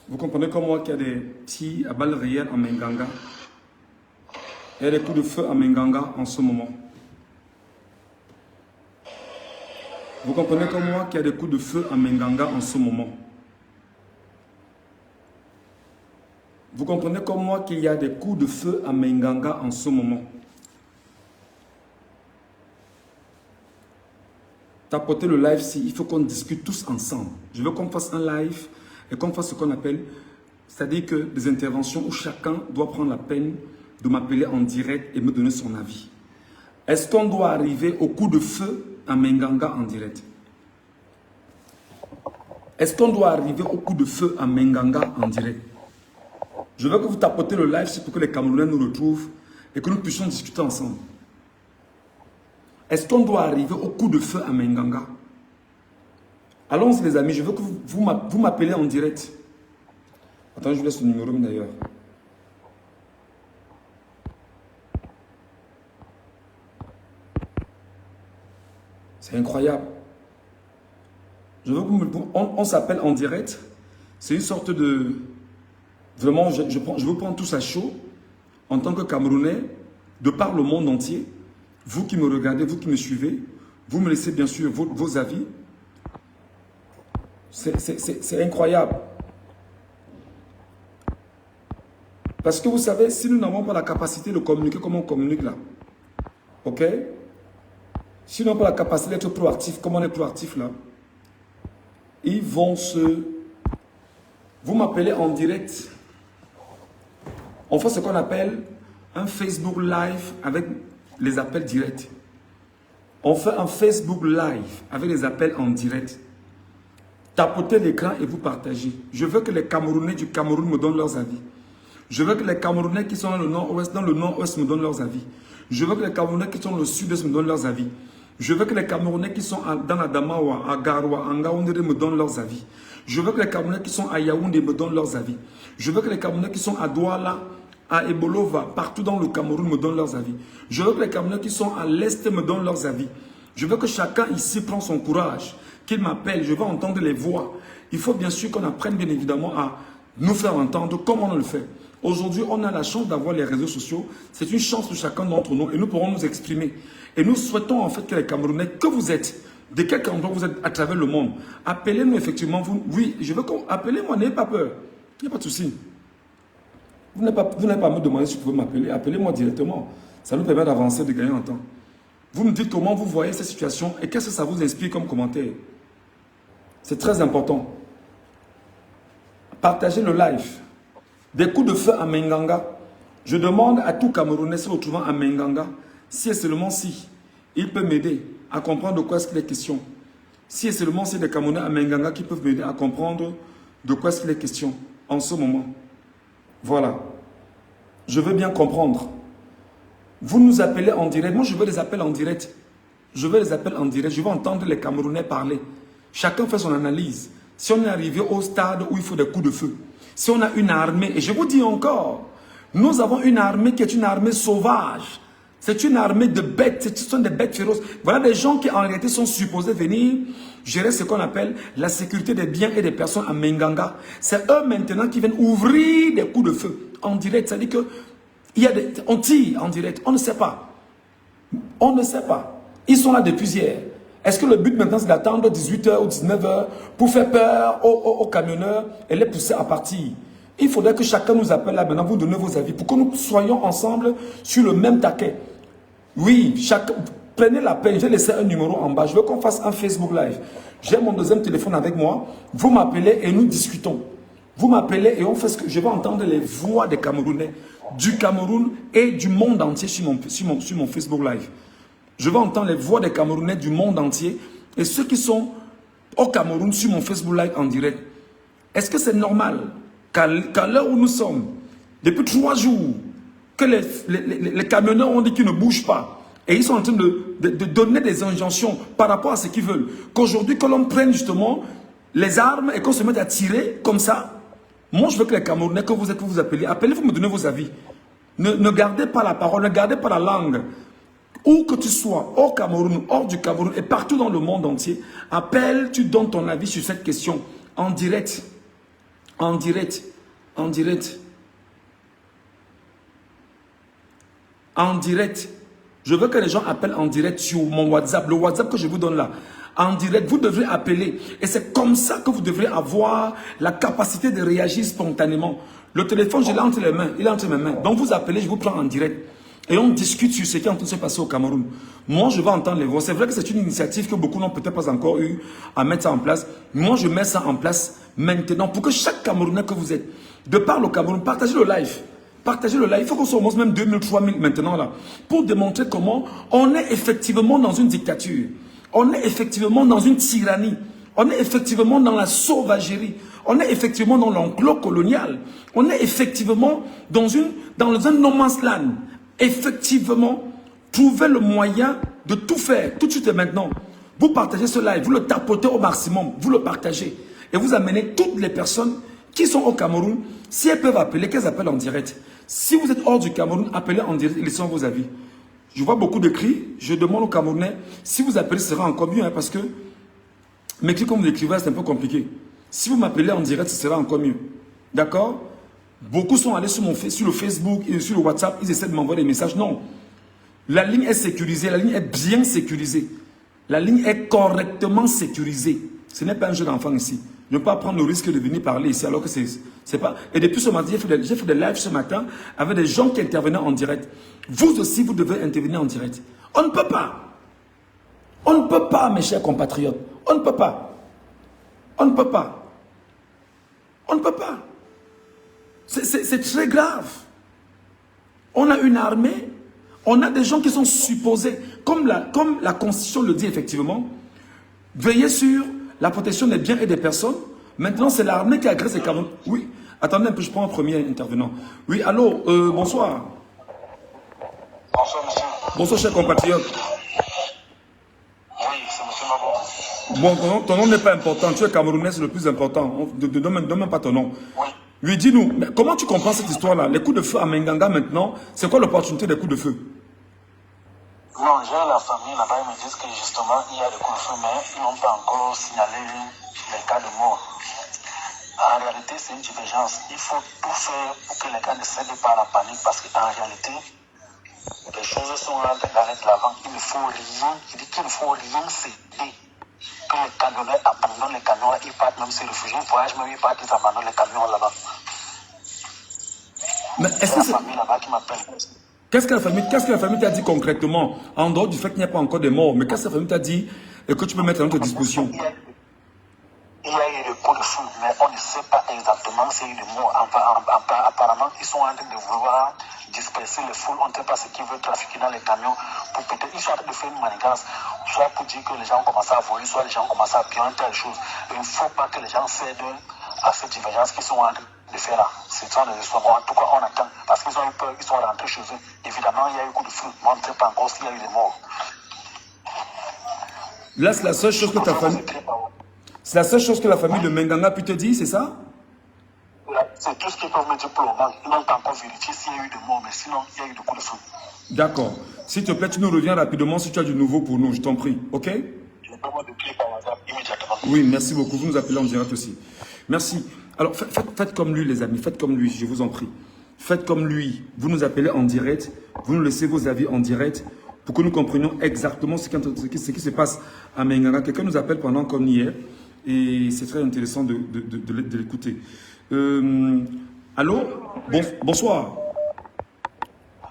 Vous comprenez comme moi qu'il y a des tirs à balles réelles en Menganga. Il y a des coups de feu en Menganga en ce moment. Vous comprenez comme moi qu'il y a des coups de feu en Menganga en ce moment. Vous comprenez comme moi qu'il y a des coups de feu à Menganga en ce moment. Tapotez le live si il faut qu'on discute tous ensemble. Je veux qu'on fasse un live et qu'on fasse ce qu'on appelle, c'est-à-dire que des interventions où chacun doit prendre la peine de m'appeler en direct et me donner son avis. Est-ce qu'on doit arriver au coup de feu à Menganga en direct? Est-ce qu'on doit arriver au coup de feu à Menganga en direct? Je veux que vous tapotez le live pour que les Camerounais nous retrouvent et que nous puissions discuter ensemble. Est-ce qu'on doit arriver au coup de feu à Menganga? Allons-y les amis, je veux que vous m'appelez en direct. Attends, je vous laisse le numéro d'ailleurs. C'est incroyable. Je veux que on s'appelle en direct. C'est une sorte de... Vraiment, je vous prends tous à chaud en tant que Camerounais, de par le monde entier. Vous qui me regardez, vous qui me suivez, vous me laissez bien sûr vos avis. C'est incroyable. Parce que vous savez, si nous n'avons pas la capacité de communiquer comme on communique là, ok? Si nous n'avons pas la capacité d'être proactif comme on est proactif là, ils vont se... Vous m'appelez en direct. On fait ce qu'on appelle un Facebook Live avec les appels directs. On fait un Facebook Live avec les appels en direct. Tapotez l'écran et vous partagez. Je veux que les Camerounais du Cameroun me donnent leurs avis. Je veux que les Camerounais qui sont dans le nord-ouest me donnent leurs avis. Je veux que les Camerounais qui sont dans le sud-est me donnent leurs avis. Je veux que les Camerounais qui sont dans la Damawa, à Garoua, à Ngaoundéré me donnent leurs avis. Je veux que les Camerounais qui sont à Yaoundé me donnent leurs avis. Je veux que les Camerounais qui sont à Douala, à Ebolova, partout dans le Cameroun me donnent leurs avis. Je veux que les Camerounais qui sont à l'est me donnent leurs avis. Je veux que chacun ici prenne son courage, qu'il m'appelle, je veux entendre les voix. Il faut bien sûr qu'on apprenne bien évidemment à nous faire entendre comme on le fait. Aujourd'hui, on a la chance d'avoir les réseaux sociaux. C'est une chance pour chacun d'entre nous et nous pourrons nous exprimer. Et nous souhaitons en fait que les Camerounais, que vous êtes, de quel endroit vous êtes à travers le monde, appelez-nous effectivement. Oui, je veux qu'on... Appelez-moi, n'ayez pas peur. Il n'y a pas de souci. Vous n'avez pas à me demander si vous pouvez m'appeler. Appelez-moi directement. Ça nous permet d'avancer, de gagner en temps. Vous me dites comment vous voyez cette situation et qu'est-ce que ça vous inspire comme commentaire. C'est très important. Partagez le live. Des coups de feu à Menganga. Je demande à tout Camerounais se retrouvant à Menganga, si et seulement si, il peut m'aider à comprendre de quoi est-ce qu'il est question. Si et seulement si des Camerounais à Menganga qui peuvent m'aider à comprendre de quoi est-ce qu'il est question en ce moment. Voilà. Je veux bien comprendre. Vous nous appelez en direct. Moi, je veux les appels en direct. Je veux les appels en direct. Je veux entendre les Camerounais parler. Chacun fait son analyse. Si on est arrivé au stade où il faut des coups de feu, si on a une armée, et je vous dis encore, nous avons une armée qui est une armée sauvage. C'est une armée de bêtes, ce sont des bêtes féroces. Voilà des gens qui en réalité sont supposés venir gérer ce qu'on appelle la sécurité des biens et des personnes à Menganga. C'est eux maintenant qui viennent ouvrir des coups de feu en direct. C'est-à-dire que on tire en direct, on ne sait pas. On ne sait pas. Ils sont là depuis hier. Est-ce que le but maintenant c'est d'attendre 18h ou 19h pour faire peur aux camionneurs et les pousser à partir? Il faudrait que chacun nous appelle là maintenant, vous donnez vos avis pour que nous soyons ensemble sur le même taquet. Oui, prenez la peine, j'ai laissé un numéro en bas. Je veux qu'on fasse un Facebook Live. J'ai mon deuxième téléphone avec moi. Vous m'appelez et nous discutons. Vous m'appelez et on fait ce que... Je vais entendre les voix des Camerounais, du Cameroun et du monde entier sur mon Facebook Live. Je vais entendre les voix des Camerounais du monde entier et ceux qui sont au Cameroun sur mon Facebook Live en direct. Est-ce que c'est normal qu'à l'heure où nous sommes, depuis 3 jours, que les camionneurs ont dit qu'ils ne bougent pas et ils sont en train de donner des injonctions par rapport à ce qu'ils veulent, qu'aujourd'hui, que l'on prenne justement les armes et qu'on se mette à tirer comme ça? Moi, je veux que les Camerounais, que vous appelez, appelez-vous, me donnez vos avis. Ne gardez pas la parole, ne gardez pas la langue. Où que tu sois, hors Cameroun, hors du Cameroun et partout dans le monde entier, appelle, tu donnes ton avis sur cette question en direct. En direct. En direct. En direct. Je veux que les gens appellent en direct sur mon WhatsApp, le WhatsApp que je vous donne là. En direct, vous devrez appeler. Et c'est comme ça que vous devrez avoir la capacité de réagir spontanément. Le téléphone, je l'ai entre les mains. Il est entre mes mains. Donc vous appelez, je vous prends en direct. Et on discute sur ce qui est en train de se passer au Cameroun. Moi, je vais entendre les voix. C'est vrai que c'est une initiative que beaucoup n'ont peut-être pas encore eu à mettre ça en place. Moi, je mets ça en place maintenant pour que chaque Camerounais que vous êtes, de par le Cameroun, partagez le live. Partagez le live. Il faut qu'on soit au moins même 2000, 3000 maintenant là. Pour démontrer comment on est effectivement dans une dictature. On est effectivement dans une tyrannie. On est effectivement dans la sauvagerie. On est effectivement dans l'enclos colonial. On est effectivement dans un no man's land. Effectivement, trouvez le moyen de tout faire, tout de suite et maintenant. Vous partagez ce live, vous le tapotez au maximum, vous le partagez. Et vous amenez toutes les personnes qui sont au Cameroun, si elles peuvent appeler, qu'elles appellent en direct. Si vous êtes hors du Cameroun, appelez en direct et laissez vos avis. Je vois beaucoup de cris, je demande aux Camerounais, si vous appelez, ce sera encore mieux, hein, parce que m'écrire comme vous l'écrivez, c'est un peu compliqué. Si vous m'appelez en direct, ce sera encore mieux. D'accord? Beaucoup sont allés sur le Facebook et sur le WhatsApp, ils essaient de m'envoyer des messages. Non. La ligne est sécurisée, la ligne est bien sécurisée. La ligne est correctement sécurisée. Ce n'est pas un jeu d'enfant ici. Ne pas prendre le risque de venir parler ici alors que c'est pas... Et depuis ce matin, j'ai fait des lives ce matin avec des gens qui intervenaient en direct. Vous aussi, vous devez intervenir en direct. On ne peut pas. On ne peut pas, mes chers compatriotes. On ne peut pas. On ne peut pas. On ne peut pas. C'est très grave. On a une armée, on a des gens qui sont supposés, comme la Constitution le dit effectivement, veiller sur la protection des biens et des personnes. Maintenant, c'est l'armée qui agresse les Camerounais. Oui, attendez un peu, je prends un premier intervenant. Oui, allô, bonsoir. Bonsoir, monsieur. Bonsoir, chers compatriotes. Oui, c'est monsieur Mabo. Bon, ton nom n'est pas important, tu es Camerounais, c'est le plus important. Ne donne même pas ton nom. Oui. Oui, dis-nous, comment tu comprends cette histoire-là? Les coups de feu à Menganga maintenant, c'est quoi l'opportunité des coups de feu? Non, j'ai la famille là-bas, ils me disent que justement, il y a des coups de feu, mais ils n'ont pas encore signalé les cas de mort. En réalité, c'est une divergence. Il faut tout faire pour que les gars ne cèdent pas à la panique, parce qu'en réalité, les choses sont en train d'aller de l'avant. Il ne faut rien, il dit qu'il ne faut rien céder. Que les camionneurs abandonnent les camions, ils partent même se réfugier, ils voyagent même, ils partent, ils abandonnent les camions là-bas. Mais est-ce que la famille là-bas qui m'appelle. Qu'est-ce que la famille t'a dit concrètement? En dehors du fait qu'il n'y a pas encore de morts, mais qu'est-ce que la famille t'a dit et que tu peux mettre à notre disposition? Il y a eu des coups de feu, mais on ne sait pas exactement s'il y a eu des morts. Apparemment, ils sont en train de vouloir disperser les foules. On ne sait pas ce qu'ils veulent trafiquer dans les camions. Ils sont en train de faire une manigance, soit pour dire que les gens ont commencé à voler, soit les gens ont commencé à piller telle chose. Il ne faut pas que les gens cèdent à cette divergence qu'ils sont en train de faire là. Ce sont des histoires. En tout cas, on attend. Parce qu'ils ont eu peur, ils sont rentrés chez eux. Évidemment, il y a eu coup de feu, mais on ne sait pas encore s'il y a eu des morts. Là, c'est la seule chose que ta famille... C'est la seule chose que la famille de Menganga a pu te dire, c'est ça? C'est tout ce qu'ils peuvent me dire pour le moment. Ils n'ont pas encore vérifié s'il y a eu des morts, mais sinon, il y a eu des coups de feu. D'accord. S'il te plaît, tu nous reviens rapidement si tu as du nouveau pour nous, je t'en prie. Ok? Je vais pas de clip par WhatsApp immédiatement. Oui, merci beaucoup. Vous nous appelez en direct aussi. Merci. Alors, faites comme lui, les amis. Faites comme lui, je vous en prie. Faites comme lui. Vous nous appelez en direct. Vous nous laissez vos avis en direct pour que nous comprenions exactement ce qui se passe à Menganga. Quelqu'un nous appelle pendant comme hier. Et c'est très intéressant de l'écouter. Allô? Bonsoir.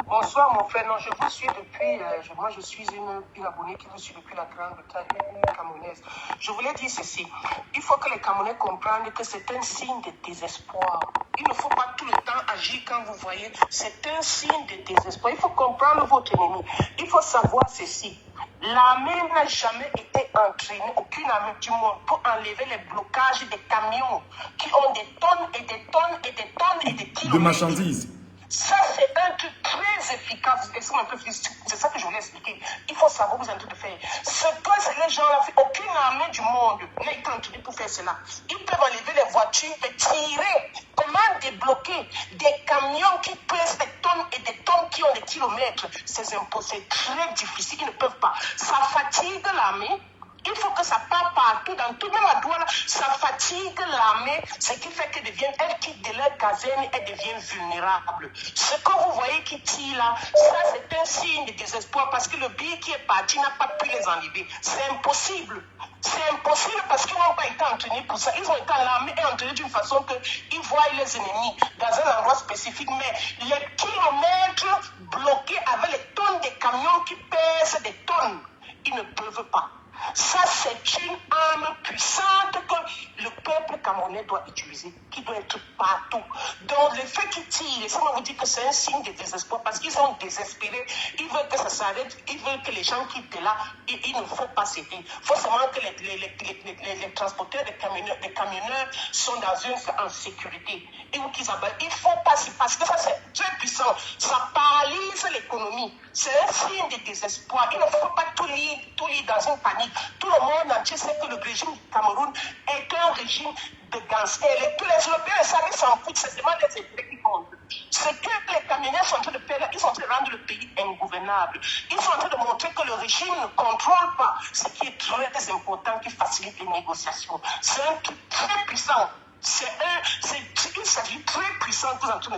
Bonsoir mon frère, non, je vous suis depuis, moi je suis une abonnée qui vous suit depuis la Grande-Bretagne camerounaise. Je voulais dire ceci, il faut que les Camerounais comprennent que c'est un signe de désespoir. Il ne faut pas tout le temps agir quand vous voyez, c'est un signe de désespoir. Il faut comprendre votre ennemi. Il faut savoir ceci. L'armée n'a jamais été entraînée, aucune armée du monde, pour enlever les blocages des camions qui ont des tonnes et des tonnes et des tonnes et des kilomètres. De marchandises. Ça, c'est un truc très efficace. C'est ça que je voulais expliquer. Il faut savoir vous êtes en train de faire. Ce que les gens ont fait, aucune armée du monde n'a été entraînée pour faire cela. Ils peuvent enlever les voitures et tirer. Comment débloquer des camions qui pèsent des tonnes et des tonnes qui ont des kilomètres? C'est très difficile. Ils ne peuvent pas. Ça fatigue l'armée. Il faut que ça part partout, dans tout, même à Douala, ça fatigue l'armée, ce qui fait qu'elle quitte de leur caserne, elle devient vulnérable. Ce que vous voyez qui tire là, ça c'est un signe de désespoir parce que le billet qui est parti n'a pas pu les enlever. C'est impossible. C'est impossible parce qu'ils n'ont pas été entraînés pour ça. Ils ont été l'armée et entraînés d'une façon qu'ils voient les ennemis dans un endroit spécifique. Mais les kilomètres bloqués avec les tonnes de camions qui pèsent des tonnes, ils ne peuvent pas. Ça, c'est une arme puissante que le peuple camerounais doit utiliser, qui doit être partout. Donc, le fait qu'ils tirent, ça va vous dire que c'est un signe de désespoir parce qu'ils sont désespérés. Ils veulent que ça s'arrête, ils veulent que les gens quittent là. Il ne faut pas céder. Il faut seulement que les transporteurs, les camionneurs sont en sécurité. Et où qu'ils abattent. Il ne faut pas, parce que ça, c'est très puissant. Ça paralyse l'économie. C'est un signe de désespoir. Il ne faut pas tout lire dans une panique. Tout le monde entier sait que le régime du Cameroun est un régime de gangsters. Tous les Européens, ils s'en foutent, c'est seulement les intérêts qui comptent. Ce que les camionneurs sont en train de faire, ils sont en train de rendre le pays ingouvernable. Ils sont en train de montrer que le régime ne contrôle pas ce qui est très important, qui facilite les négociations. C'est un truc très puissant. Il s'agit très puissant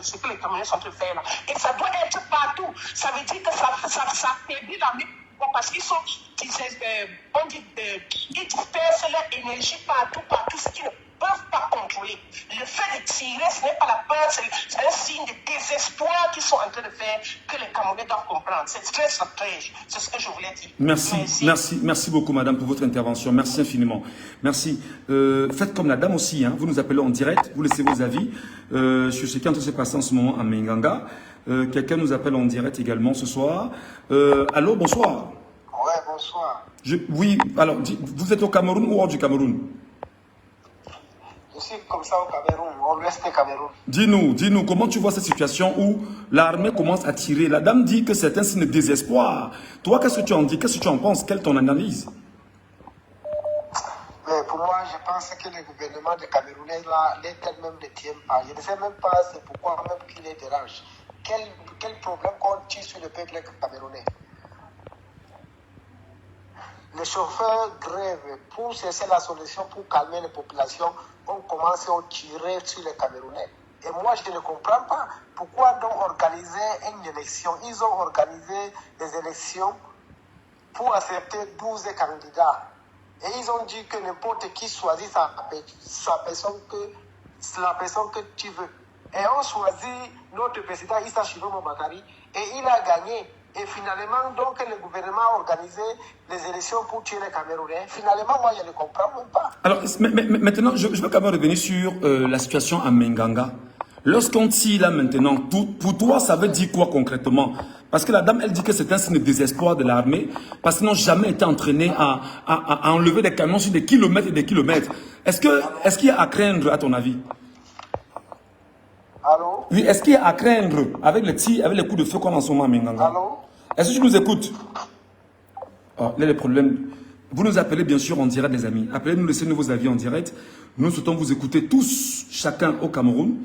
ce que les camionneurs sont en train de faire là. Et ça doit être partout. Ça veut dire que ça affaiblit l'armée. Parce qu'ils sont, ils dispersent leur énergie partout, ce qu'ils ne peuvent pas contrôler. Le fait de tirer, ce n'est pas la peur, c'est un signe de désespoir qu'ils sont en train de faire, que les Camerounais doivent comprendre. C'est très stratège, c'est ce que je voulais dire. Merci beaucoup, madame, pour votre intervention. Merci infiniment. Merci. Faites comme la dame aussi, hein. Vous nous appelez en direct, vous laissez vos avis sur ce qui est en train de se passer en ce moment à Menganga. Quelqu'un nous appelle en direct également ce soir. Allô, bonsoir. Ouais, bonsoir. Oui, alors, vous êtes au Cameroun ou hors du Cameroun? Je suis comme ça au Cameroun, au l'ouest du Cameroun. Dis-nous, comment tu vois cette situation où l'armée commence à tirer? La dame dit que c'est un signe de désespoir. Toi, qu'est-ce que tu en dis? Qu'est-ce que tu en penses? Quelle est ton analyse? Mais pour moi, je pense que le gouvernement de Camerounais, là, l'état même ne tient pas. Je ne sais même pas c'est pourquoi même qu'il les dérange. Quel problème qu'on tire sur le peuple camerounais? Les chauffeurs grèvent pour chercher la solution pour calmer les populations. On commence à tirer sur les Camerounais. Et moi, je ne comprends pas pourquoi donc organiser une élection. Ils ont organisé des élections pour accepter 12 candidats. Et ils ont dit que n'importe qui choisit sa personne que tu veux. Et on choisit notre président Issa Chiroma Bakari et il a gagné. Et finalement, donc, le gouvernement a organisé les élections pour tuer les Camerounais. Finalement, moi, je ne comprends même pas. Alors, maintenant, je veux quand même revenir sur la situation à Menganga. Lorsqu'on tire là maintenant, pour toi, ça veut dire quoi concrètement? Parce que la dame, elle dit que c'est un signe de désespoir de l'armée, parce qu'ils n'ont jamais été entraînés à enlever des camions sur des kilomètres et des kilomètres. Est-ce qu'il y a à craindre, à ton avis? Allô? Oui, est-ce qu'il y a à craindre avec les tirs, avec les coups de feu qu'on a en ce moment à Menganga? Allô? Est-ce que tu nous écoutes? Oh, là, les problèmes. Vous nous appelez bien sûr en direct, les amis. Appelez-nous, laissez-nous vos avis en direct. Nous souhaitons vous écouter tous, chacun au Cameroun.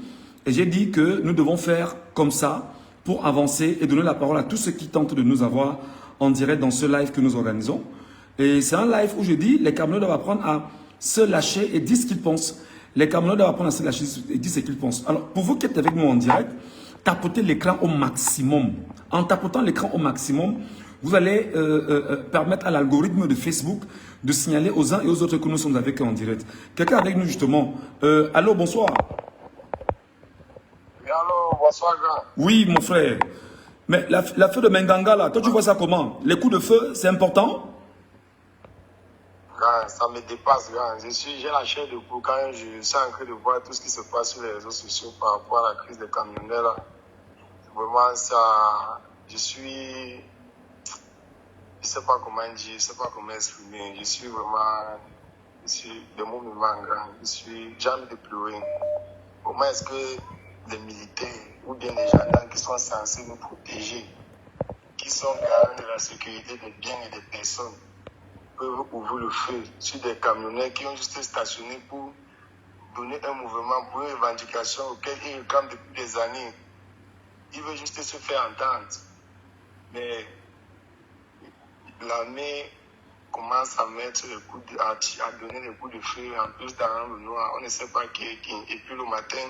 Et j'ai dit que nous devons faire comme ça pour avancer et donner la parole à tous ceux qui tentent de nous avoir en direct dans ce live que nous organisons. Et c'est un live où je dis, les Camerounais doivent apprendre à se lâcher et dire ce qu'ils pensent. Les Camerounais doivent apprendre à se lâcher et dire ce qu'ils pensent. Alors, pour vous qui êtes avec nous en direct, tapotez l'écran au maximum. En tapotant l'écran au maximum, vous allez permettre à l'algorithme de Facebook de signaler aux uns et aux autres que nous sommes avec eux en direct. Quelqu'un avec nous justement. Allô, bonsoir. Oui, allô, bonsoir, grand. Oui, mon frère. Mais la feu de Menganga, là, toi, tu vois ça comment? Les coups de feu, c'est important? Ça me dépasse, grand. J'ai la chair de poule quand je suis en train de voir tout ce qui se passe sur les réseaux sociaux par rapport à la crise des camionneurs. Là. Vraiment, ça, je suis je sais pas comment dire, je sais pas comment exprimer. Je suis vraiment, des mots me manquent. J'ai envie de pleurer. Comment est-ce que les militaires ou bien les gendarmes qui sont censés nous protéger, qui sont garants de la sécurité des biens et des personnes, peuvent ouvrir le feu sur des camionneurs qui ont juste stationné pour donner un mouvement, pour une revendication auquel ils réclament depuis des années. Ils veulent juste se faire entendre. Mais l'armée commence à mettre les coups à donner les coups de feu, en plus dans le noir. On ne sait pas qui est qui. Et puis le matin,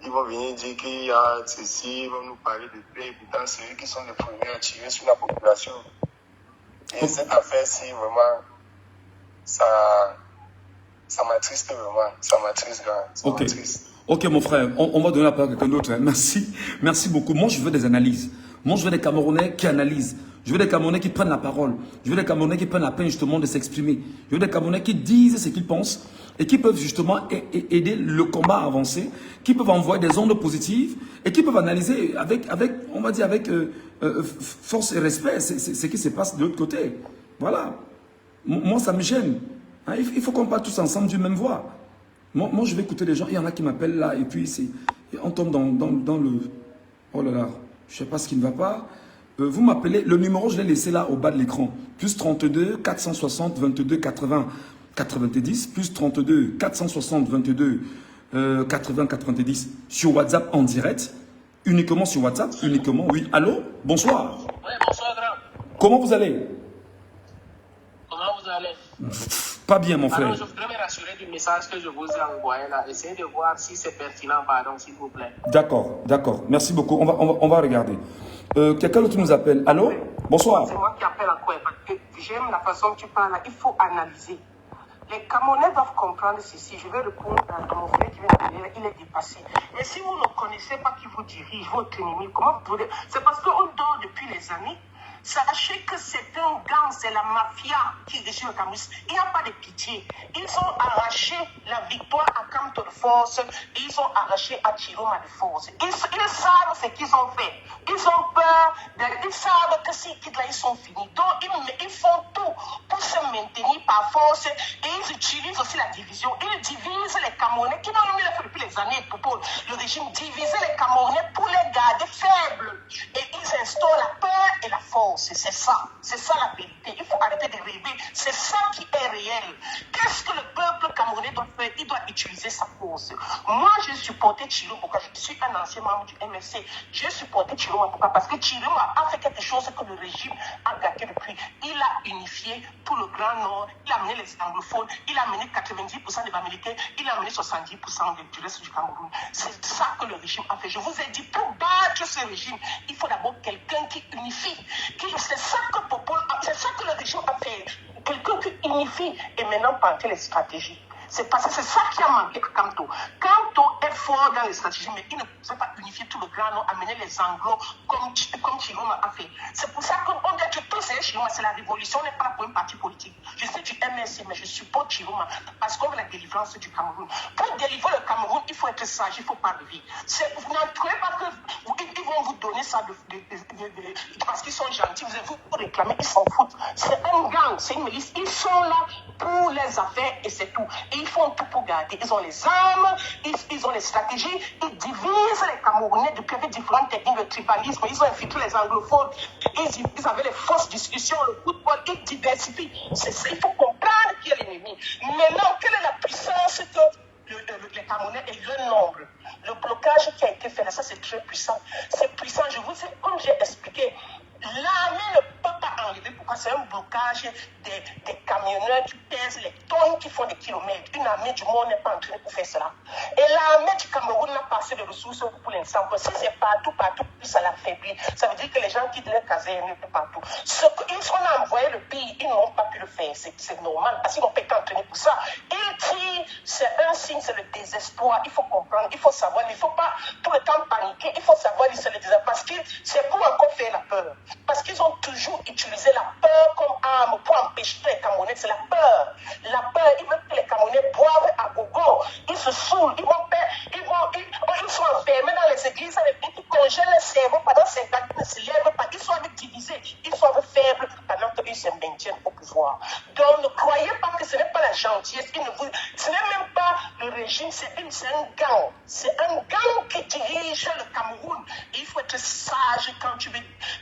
ils vont venir dire qu'il y a ceci, ils vont nous parler de paix. Et pourtant, c'est eux qui sont les premiers à tirer sur la population. Et cette affaire-ci, vraiment, ça m'attriste vraiment. Ça m'attriste, grand. Ça m'attriste. Ok, mon frère, on va donner la parole à quelqu'un d'autre. Hein. Merci. Merci beaucoup. Moi, je veux des analyses. Moi, je veux des Camerounais qui analysent. Je veux des Camerounais qui prennent la parole. Je veux des Camerounais qui prennent la peine justement de s'exprimer. Je veux des Camerounais qui disent ce qu'ils pensent et qui peuvent justement aider le combat à avancer, qui peuvent envoyer des ondes positives et qui peuvent analyser avec on va dire, avec force et respect ce qui se passe de l'autre côté. Voilà. Moi, ça me gêne. Hein, il faut qu'on parle tous ensemble d'une même voix. Moi, je vais écouter les gens. Il y en a qui m'appellent là et puis on tombe dans le... Oh là là, je ne sais pas ce qui ne va pas. Vous m'appelez, le numéro, je l'ai laissé là au bas de l'écran. Plus 32 460 22 80 90. Plus 32 460 22 80 90. Sur WhatsApp en direct. Uniquement sur WhatsApp. Uniquement, oui. Allô? Bonsoir. Oui, bonsoir, grand. Comment vous allez? Comment vous allez? Pas bien, mon frère. Alors, je voudrais me rassurer du message que je vous ai envoyé là. Essayez de voir si c'est pertinent, pardon, s'il vous plaît. D'accord, d'accord. Merci beaucoup. On va regarder. Quelqu'un d'autre nous appelle. Allô? Bonsoir. C'est moi qui appelle à quoi? Parce que j'aime la façon dont tu parles là. Il faut analyser. Les Camerounais doivent comprendre ceci. Je vais répondre à mon frère qui vient de venir. Il est dépassé. Mais si vous ne connaissez pas qui vous dirige, votre ennemi, comment vous pouvez... C'est parce qu'on dort depuis les années. Sachez que c'est un gang, c'est la mafia qui dirige le Cameroun. Il n'y a pas de pitié. Ils ont arraché la victoire à Kamto de force et ils ont arraché à Chiroma de force. Ils savent ce qu'ils ont fait. Ils ont peur, ils savent que s'ils quittent là, ils sont finis. Donc ils font tout pour se maintenir par force et ils utilisent aussi la division. Ils divisent les Camerounais qui n'ont jamais fait depuis les années pour le régime. Diviser les Camerounais pour les garder faibles. Et ils instaurent la peur et la force. C'est ça la vérité. Il faut arrêter de rêver. C'est ça qui est réel. Qu'est-ce que le peuple camerounais doit faire? Il doit utiliser sa force. Moi, j'ai supporté Chiroma. Pourquoi? Je suis un ancien membre du MSC. J'ai supporté Chiroma. Pourquoi? Parce que Chiroma a fait quelque chose que le régime a gâté depuis. Il a unifié tout le Grand Nord. Il a amené les anglophones. Il a amené 90% des Bamilitaires. Il a amené 70% du reste du Cameroun. C'est ça que le régime a fait. Je vous ai dit, pour battre ce régime, il faut d'abord quelqu'un qui unifie. C'est ça que le régime a fait. Quelqu'un qui unifie et maintenant penser les stratégies. C'est parce que c'est ça qui a manqué à Kamto. Kamto est fort dans les stratégies, mais il ne pouvait pas unifier tout le Grand Nord, amener les Anglos comme Chiroma a fait. C'est pour ça qu'on dit que tout c'est Chiroma, c'est la révolution, n'est pas pour un parti politique. Je suis du MSC, mais je supporte Chiroma parce qu'on veut la délivrance du Cameroun. Pour délivrer le Cameroun, il faut être sage, il ne faut pas lever. Vous n'entrez pas qu'ils vont vous donner ça parce qu'ils sont gentils, vous réclamez, ils s'en foutent. C'est un gang, c'est une milice. Ils sont là pour les affaires et c'est tout. Et ils font tout pour garder. Ils ont les armes, ils ont les stratégies, ils divisent les Camerounais depuis avec différentes techniques de tribalisme. Ils ont infiltré les anglophones, ils avaient les fausses discussions, le football, ils diversifient. C'est ça, il faut comprendre qui est l'ennemi. Maintenant, quelle est la puissance que les Camerounais et le nombre? Le blocage qui a été fait là, ça c'est très puissant. C'est puissant, je vous ai, comme j'ai expliqué, l'armée ne peut pas enlever. Pourquoi? C'est un blocage des camionneurs qui pèsent les tonnes, qui font des kilomètres. Une armée du monde n'est pas entraînée pour faire cela. Et l'armée du Cameroun n'a pas assez de ressources pour l'instant. Si c'est partout, puis ça l'affaiblit. Ça veut dire que les gens quittent leur caserne partout. Ce qu'ils sont envoyés le pays, ils n'ont pas pu le faire. C'est normal, parce qu'ils n'ont pas été entraînés pour ça. Ils tirent, c'est un signe, c'est le désespoir. Il faut comprendre, il faut savoir. Il ne faut pas tout le temps paniquer. Il faut savoir, c'est le désespoir. Parce que c'est pour encore faire la peur. Parce qu'ils ont toujours utilisé la peur comme arme pour empêcher les Camerounais. C'est la peur. La peur, ils veulent que les Camerounais boivent à gogo. Ils se saoulent. Ils sont enfermés dans les églises avec ils congèlent le cerveau pendant 50 ans. Ils ne se lèvent pas. Ils sont divisés. Ils sont faibles. pendant qu'ils se maintiennent au pouvoir. Donc ne croyez pas que ce n'est pas la gentillesse, ce n'est même pas le régime, c'est un gang. C'est un gang qui dirige le Cameroun. Et il faut être sage quand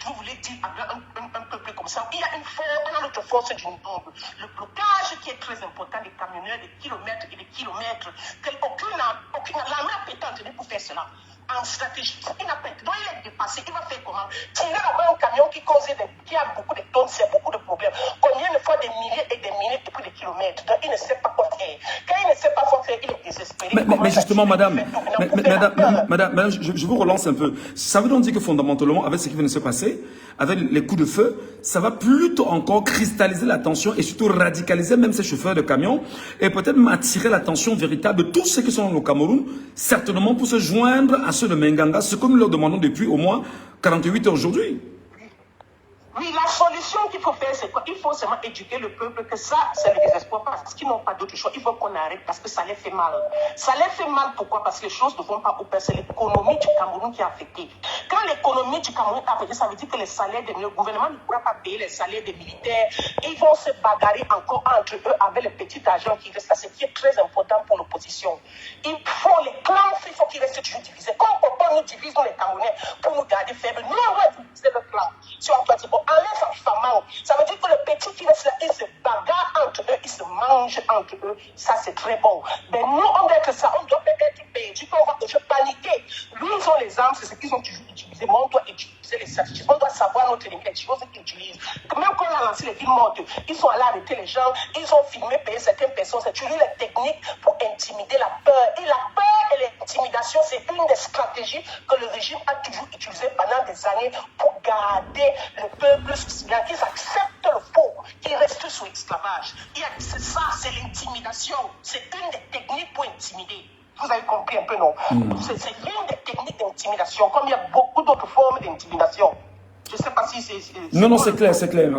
vous voulez dire un peuple comme ça. Il y a notre force du nombre. Le blocage qui est très important des camionneurs, des kilomètres et des kilomètres. L'armée n'a pas été pour faire cela. En stratégie, il n'a pas été. Donc il est dépassé. Il va faire comment? Tirer là-bas un camion qui a beaucoup de tonnes, c'est beaucoup de problèmes. Combien de fois des milliers et des kilomètres. Donc il ne sait pas quoi faire. Quand il ne sait pas quoi faire, il est désespéré. Mais justement, madame, je vous relance un peu. Ça veut donc dire que fondamentalement, avec ce qui vient de se passer, avec les coups de feu, ça va plutôt encore cristalliser l'attention et surtout radicaliser même ces chauffeurs de camions et peut-être même attirer l'attention véritable de tous ceux qui sont au Cameroun, certainement pour se joindre à ceux de Menganga, ce que nous leur demandons depuis au moins 48 heures aujourd'hui. Oui, la solution qu'il faut faire, c'est quoi? Il faut seulement éduquer le peuple que ça, c'est le désespoir parce qu'ils n'ont pas d'autre choix. Il faut qu'on arrête parce que ça les fait mal. Ça les fait mal pourquoi? Parce que les choses ne vont pas au père. C'est l'économie du Cameroun qui est affectée. Quand l'économie du Cameroun est affectée, ça veut dire que les salaires le gouvernement ne pourra pas payer les salaires des militaires. Ils vont se bagarrer encore entre eux avec le petit argent qui reste là, ce qui est très important pour l'opposition. Il faut les clans, il faut qu'ils restent toujours divisés. Comme pourquoi nous divisons les Camerounais pour nous garder faibles? Nous, on va diviser le clan. Si on doit dire, bon, enlève sa femme, ça veut dire que le petit qui reste là, ils se bagarrent entre eux, ils se mangent entre eux. Ça, c'est très bon. Mais nous, on doit être ça, on doit être perdu, on va paniquer. Nous, ils ont les armes, c'est ce qu'ils ont toujours utilisé. Mais on doit utiliser les stratégies. On doit savoir notre ennemi, les choses qu'ils utilisent. Même quand on a lancé les villes mortes, ils sont allés arrêter les gens, ils ont filmé, payé certaines personnes. C'est toujours les techniques pour intimider la peur. Et la peur et l'intimidation, c'est une des stratégies que le régime a toujours utilisées pendant des années pour garder le peuple sous silence, qu'ils acceptent le faux, qu'ils restent sous esclavage. C'est ça, c'est l'intimidation. C'est une des techniques pour intimider. Vous avez compris un peu, non? C'est une des techniques d'intimidation, comme il y a beaucoup d'autres formes d'intimidation. Je ne sais pas si c'est... Non, c'est clair, c'est clair.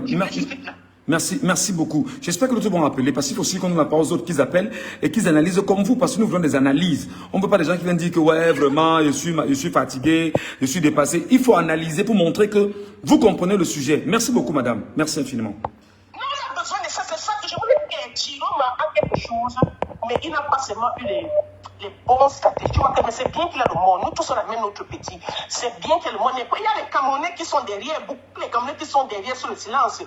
Merci beaucoup. J'espère que d'autres vont appeler, parce qu'il faut aussi qu'on donne la parole aux autres qu'ils appellent et qu'ils analysent comme vous, parce que nous voulons des analyses. On ne veut pas des gens qui viennent dire que ouais, vraiment, je suis fatigué, je suis dépassé. Il faut analyser pour montrer que vous comprenez le sujet. Merci beaucoup, madame. Merci infiniment. Non, on a besoin de ça. C'est ça que je voulais dire. Thilo a quelque chose, mais il n'a pas seulement eu les bons stratégies. Tu vois que c'est bien qu'il a le monde. Nous tous on a même notre petit. C'est bien que le monde n'est pas. Il y a les Camerounais qui sont derrière, beaucoup les Camerounais qui sont derrière sur le silence.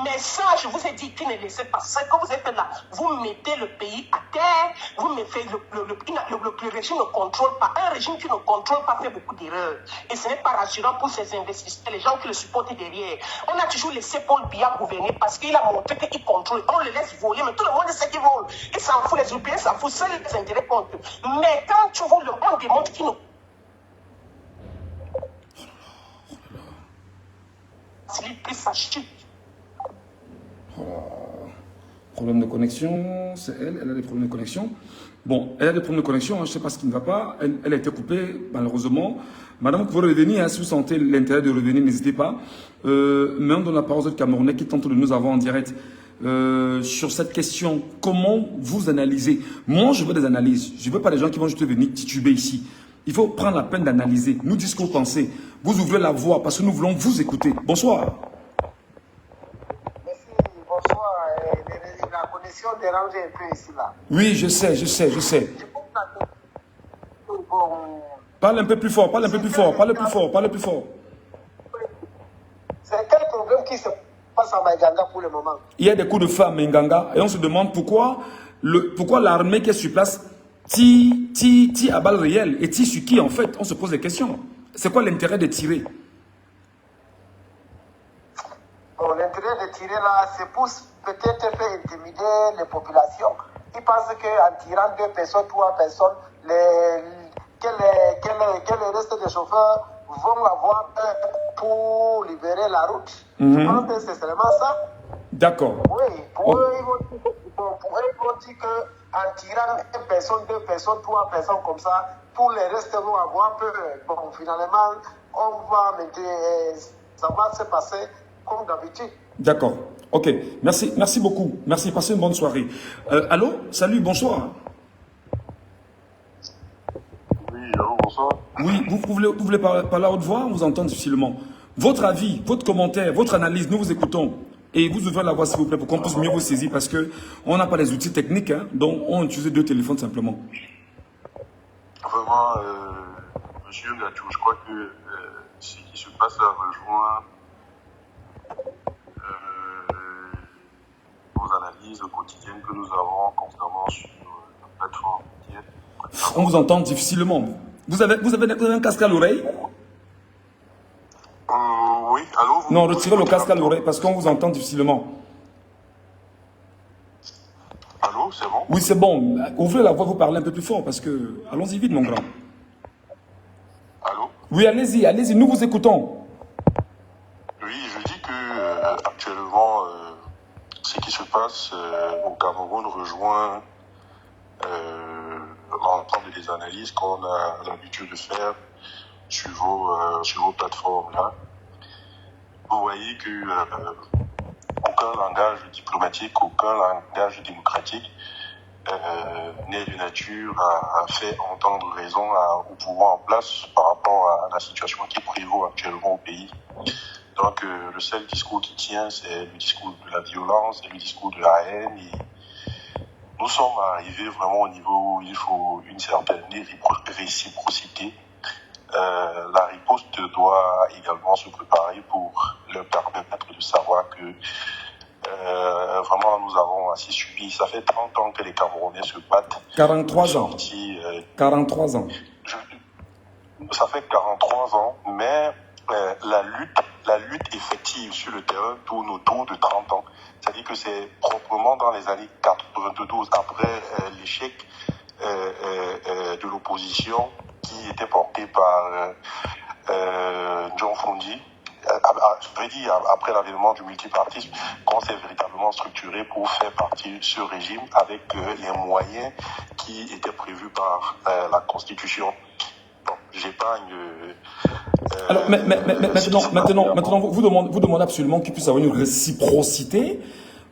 Mais ça, je vous ai dit qu'ils ne laissez pas ça. Quand vous êtes là, vous mettez le pays à terre, vous mettez le régime ne contrôle pas. Un régime qui ne contrôle pas fait beaucoup d'erreurs. Et ce n'est pas rassurant pour ces investisseurs, les gens qui le supportent derrière. On a toujours laissé Paul Biya gouverner parce qu'il a montré qu'il contrôle. On le laisse voler, mais tout le monde sait qu'il vole. Il s'en fout, les Européens s'en foutent, seuls les intérêts comptent. Mais quand tu vois le monde démontre qu'il ne... C'est plus sa chute. Problème de connexion, c'est elle a des problèmes de connexion. Bon, elle a des problèmes de connexion, je ne sais pas ce qui ne va pas. Elle a été coupée, malheureusement. Madame, vous pouvez revenir, hein, si vous sentez l'intérêt de revenir, n'hésitez pas. Mais on donne la parole aux autres Camerounais qui tentent de nous avoir en direct. Sur cette question, comment vous analysez? Moi, je veux des analyses. Je ne veux pas des gens qui vont juste venir tituber ici. Il faut prendre la peine d'analyser. Nous dire ce que vous pensez. Vous ouvrez la voix parce que nous voulons vous écouter. Bonsoir. Merci, bonsoir. La connexion dérange un peu ici, là. Oui, je sais. Parle un peu plus fort, parle plus fort. C'est quel problème qui se passe à Menganga pour le moment? Il y a des coups de feu à Menganga et on se demande pourquoi l'armée qui est sur place tire à balles réelles et tire sur qui en fait? On se pose des questions. C'est quoi l'intérêt de tirer? Bon, l'intérêt de tirer là, c'est pour peut-être faire intimider les populations. Ils pensent qu'en tirant 2 personnes, 3 personnes, que le reste des chauffeurs vont avoir peur pour libérer la route. Je pense que c'est seulement ça. D'accord. Oui, pour eux, ils vont dire qu'en tirant 1 personne, 2 personnes, 3 personnes comme ça, tous les restes vont avoir peur. Bon, finalement, ça va se passer comme d'habitude. D'accord. Ok. Merci beaucoup. Merci. Passez une bonne soirée. Allô? Salut, bonsoir. Oui, allô, bonsoir. Oui, vous voulez parler à haute voix? On vous entend difficilement. Votre avis, votre commentaire, votre analyse, nous vous écoutons. Et vous ouvrez la voie, s'il vous plaît, pour qu'on puisse mieux vous saisir, parce qu'on n'a pas les outils techniques, hein, donc on utilise 2 téléphones simplement. Vraiment, monsieur Ngatou, je crois que ce qui se passe là rejoint nos analyses quotidiennes que nous avons constamment sur la plateforme. On vous entend difficilement. Vous avez un casque à l'oreille? Oui, allô? Non, retirez le casque à l'oreille parce qu'on vous entend difficilement. Allô, c'est bon? Oui, c'est bon. Ouvrez la voix, vous parlez un peu plus fort parce que... Allons-y vite, mon grand. Allô? Oui, allez-y, allez-y, nous vous écoutons. Oui, je dis que actuellement, ce qui se passe au Cameroun rejoint l'ensemble des analyses qu'on a l'habitude de faire sur vos plateformes-là. Vous voyez que aucun langage diplomatique, aucun langage démocratique n'est de nature à faire entendre raison au pouvoir en place par rapport à la situation qui prévaut actuellement au pays. Donc le seul discours qui tient, c'est le discours de la violence, et le discours de la haine. Et nous sommes arrivés vraiment au niveau où il faut une certaine réciprocité. La riposte doit également se préparer pour leur permettre de savoir que vraiment nous avons assez subi. Ça fait 30 ans que les Camerounais se battent. 43 ans. 43 ans. Ça fait 43 ans, mais la lutte effective sur le terrain tourne autour de 30 ans. C'est-à-dire que c'est proprement dans les années 92, après l'échec de l'opposition qui était portée par John Fundi, je veux dire après l'avènement du multipartisme, qu'on s'est véritablement structuré pour faire partie de ce régime avec les moyens qui étaient prévus par la Constitution. Bon, j'épargne. Alors, maintenant, vous demandez absolument qu'il puisse avoir une réciprocité.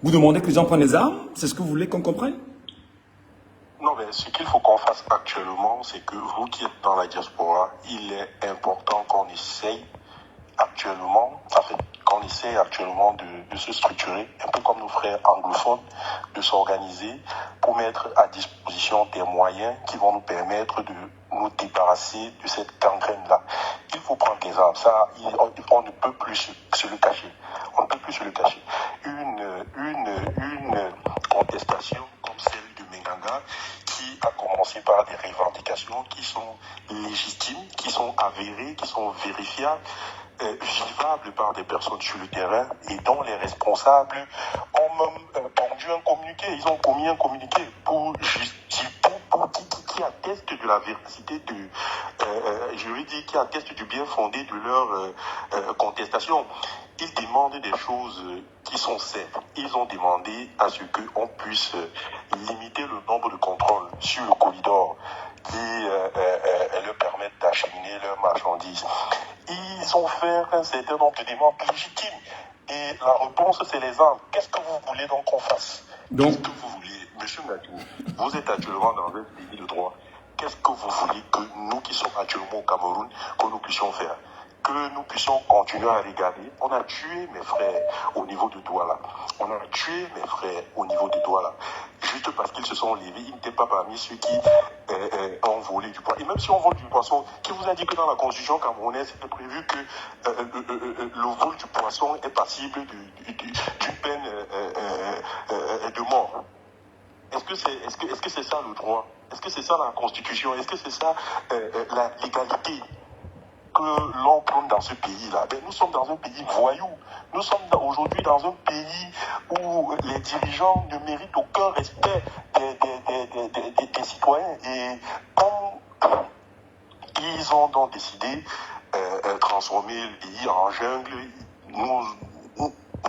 Vous demandez que les gens prennent les armes. C'est ce que vous voulez qu'on comprenne? Non, mais ce qu'il faut qu'on fasse actuellement, c'est que vous qui êtes dans la diaspora, il est important qu'on essaye actuellement, de se structurer, un peu comme nos frères anglophones, de s'organiser pour mettre à disposition des moyens qui vont nous permettre de nous débarrasser de cette gangrène-là. Il faut prendre des armes. Ça, on ne peut plus se le cacher. On ne peut plus se le cacher. Une contestation comme celle de Menganga, qui a commencé par des revendications qui sont légitimes, qui sont avérées, qui sont vérifiables, vivables par des personnes sur le terrain et dont les responsables ont même pondu un communiqué. Ils ont commis un communiqué qui atteste de la véracité qui atteste du bien fondé de leur contestation. Ils demandent des choses qui sont simples. Ils ont demandé à ce qu'on puisse limiter le nombre de contrôles sur le corridor qui leur permettent d'acheminer leurs marchandises. Ils ont fait un certain nombre de demandes légitimes. Et la réponse, c'est les armes. Qu'est-ce que vous voulez donc qu'on fasse? Qu'est-ce que vous voulez? Monsieur Ngatou, vous êtes actuellement dans un pays de droit. Qu'est-ce que vous voulez que nous qui sommes actuellement au Cameroun, que nous puissions faire? Que nous puissions continuer à regarder. On a tué mes frères au niveau de Douala. On a tué mes frères au niveau de Douala. Juste parce qu'ils se sont levés, ils n'étaient pas parmi ceux qui ont volé du poisson. Et même si on vole du poisson, qui vous a dit que dans la constitution camerounaise, il est prévu que le vol du poisson est passible d'une peine de mort? Est-ce que c'est ça le droit? Est-ce que c'est ça la constitution? Est-ce que c'est ça la légalité que l'on prend dans ce pays-là? Nous sommes dans un pays voyou. Nous sommes aujourd'hui dans un pays où les dirigeants ne méritent aucun respect des citoyens. Et comme ils ont donc décidé de transformer le pays en jungle,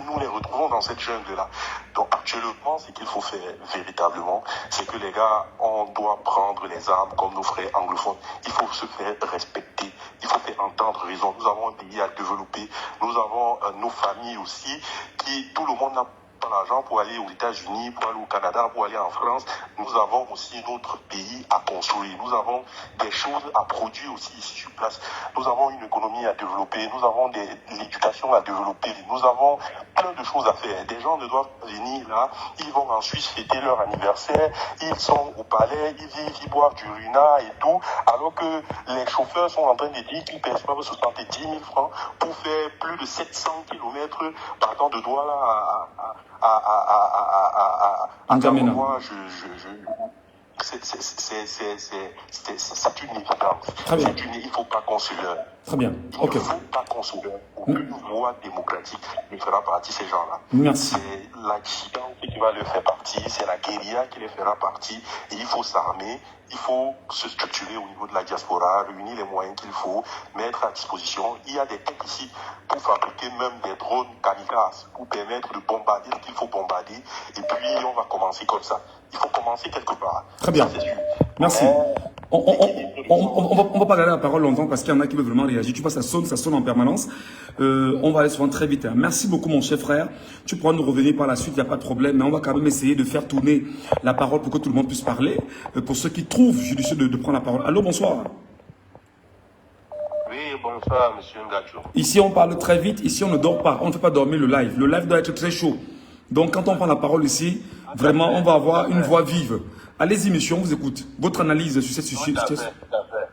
nous les retrouvons dans cette jungle-là. Donc actuellement, ce qu'il faut faire véritablement, c'est que les gars, on doit prendre les armes comme nos frères anglophones. Il faut se faire respecter, il faut faire entendre raison. Nous avons un pays à développer, nous avons nos familles aussi, tout le monde n'a pas l'argent pour aller aux États-Unis, pour aller au Canada, pour aller en France. Nous avons aussi notre pays à construire. Nous avons des choses à produire aussi ici sur place. Nous avons une économie à développer. Nous avons l'éducation à développer. Nous avons plein de choses à faire. Des gens ne doivent pas venir là. Ils vont en Suisse fêter leur anniversaire. Ils sont au palais. Ils boivent du runa et tout. Alors que les chauffeurs sont en train de dire qu'ils perçoivent 70 000 francs pour faire plus de 700 km partant de Douala à N'Djamena. C'est une évidence. Très bien. Il ne faut pas qu'on se leurre. Très bien. Il Ok. ne faut pas qu'on se leurre. Aucune voie démocratique ne fera partie de ces gens-là. Merci. C'est la dissidence qui va leur faire partie, c'est la guérilla qui les fera partie. Et il faut s'armer, il faut se structurer au niveau de la diaspora, réunir les moyens qu'il faut, mettre à disposition. Il y a des têtes ici pour fabriquer même des drones kamikazes, pour permettre de bombarder ce qu'il faut bombarder. Et puis on va commencer comme ça. Il faut commencer quelque part. Très bien. Ça, c'est sûr. Merci. On va pas garder la parole longtemps parce qu'il y en a qui veulent vraiment réagir. Tu vois, ça sonne en permanence. On va aller souvent très vite. Hein. Merci beaucoup, mon cher frère. Tu pourras nous revenir par la suite, il n'y a pas de problème. Mais on va quand même essayer de faire tourner la parole pour que tout le monde puisse parler. Pour ceux qui trouvent judicieux de prendre la parole. Allô, bonsoir. Oui, bonsoir, monsieur Ngacho. Ici, on parle très vite. Ici, on ne dort pas. On ne fait pas dormir le live. Le live doit être très chaud. Donc, quand on prend la parole ici, vraiment, on va avoir une voix vive. Allez-y, monsieur, on vous écoute. Votre analyse sur cette situation. Tout à fait.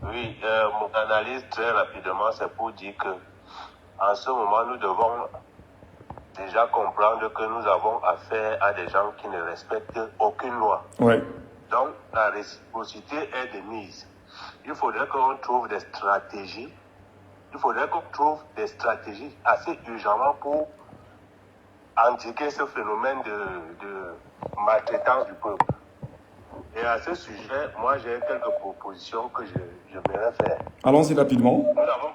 Oui, mon analyse très rapidement, c'est pour dire que en ce moment, nous devons déjà comprendre que nous avons affaire à des gens qui ne respectent aucune loi. Ouais. Donc, la réciprocité est de mise. Il faudrait qu'on trouve des stratégies. Il faudrait qu'on trouve des stratégies assez urgemment pour endiguer ce phénomène de maltraitance du peuple. Et à ce sujet, moi j'ai quelques propositions que j'aimerais faire. Allons-y rapidement. Nous avons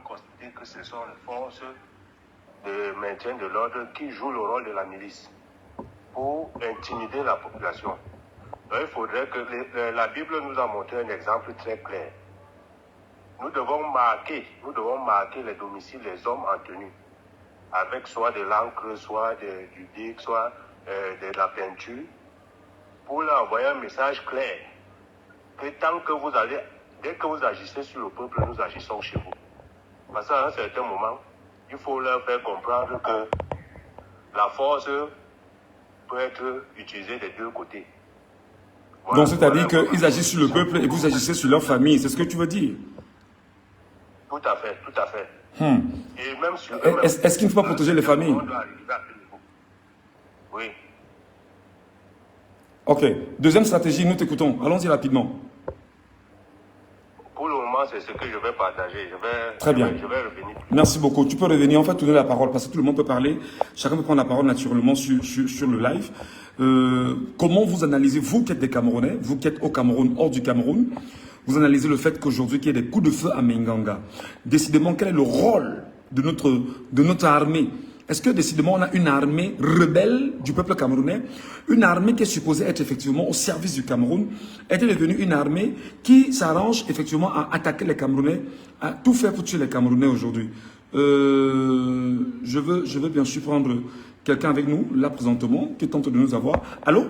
constaté que ce sont les forces de maintien de l'ordre qui jouent le rôle de la milice pour intimider la population. Donc, il faudrait que la Bible nous a montré un exemple très clair. Nous devons marquer les domiciles des hommes en tenue, avec soit de l'encre, soit du bic, soit de la peinture, pour leur envoyer un message clair que dès que vous agissez sur le peuple, nous agissons chez vous. Parce qu'à un certain moment, il faut leur faire comprendre que la force peut être utilisée des deux côtés. Voilà, Donc, c'est-à-dire qu'ils agissent sur le peuple et vous agissez sur leur famille. C'est ce que tu veux dire? Tout à fait, tout à fait. Et même sur est-ce qu'il ne faut pas protéger les familles? Oui. Ok. Deuxième stratégie, nous t'écoutons. Allons-y rapidement. Pour le moment, c'est ce que je vais partager. Très bien. Je vais revenir. Merci beaucoup. Tu peux revenir, en fait, tourner la parole parce que tout le monde peut parler. Chacun peut prendre la parole naturellement sur le live. Comment vous analysez, vous qui êtes des Camerounais, vous qui êtes au Cameroun, hors du Cameroun, vous analysez le fait qu'aujourd'hui, qu'il y ait des coups de feu à Minganga. Décidément, quel est le rôle de notre armée? Est-ce que décidément, on a une armée rebelle du peuple camerounais, une armée qui est supposée être effectivement au service du Cameroun, est devenue une armée qui s'arrange effectivement à attaquer les Camerounais, à tout faire pour tuer les Camerounais aujourd'hui? Je veux bien sûr prendre quelqu'un avec nous, là présentement, qui tente de nous avoir. Allô?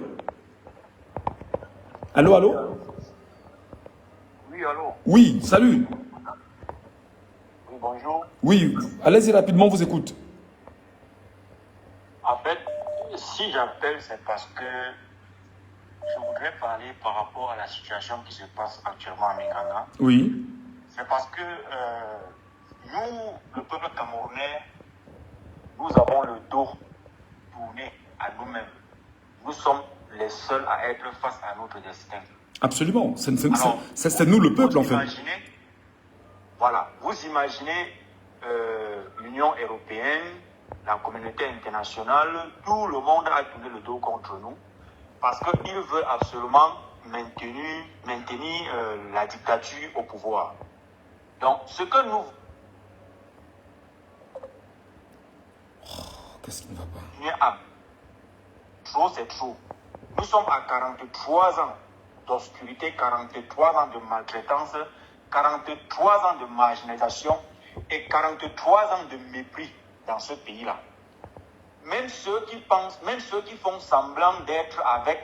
Allô, allô? Oui, allô? Oui, salut. Oui, bonjour. Oui, allez-y rapidement, on vous écoute. En fait, si j'appelle, c'est parce que je voudrais parler par rapport à la situation qui se passe actuellement à Minganga. Oui. C'est parce que nous, le peuple camerounais, nous avons le dos tourné à nous-mêmes. Nous sommes les seuls à être face à notre destin. Absolument. C'est nous le peuple, en fait. Voilà. Vous imaginez l'Union européenne, la communauté internationale, tout le monde a tourné le dos contre nous parce qu'il veut absolument maintenir la dictature au pouvoir. Donc, ce que nous... Qu'est-ce qui ne va pas? Trop, c'est trop. Nous sommes à 43 ans d'obscurité, 43 ans de maltraitance, 43 ans de marginalisation et 43 ans de mépris dans ce pays-là. même ceux qui pensent, même ceux qui font semblant d'être avec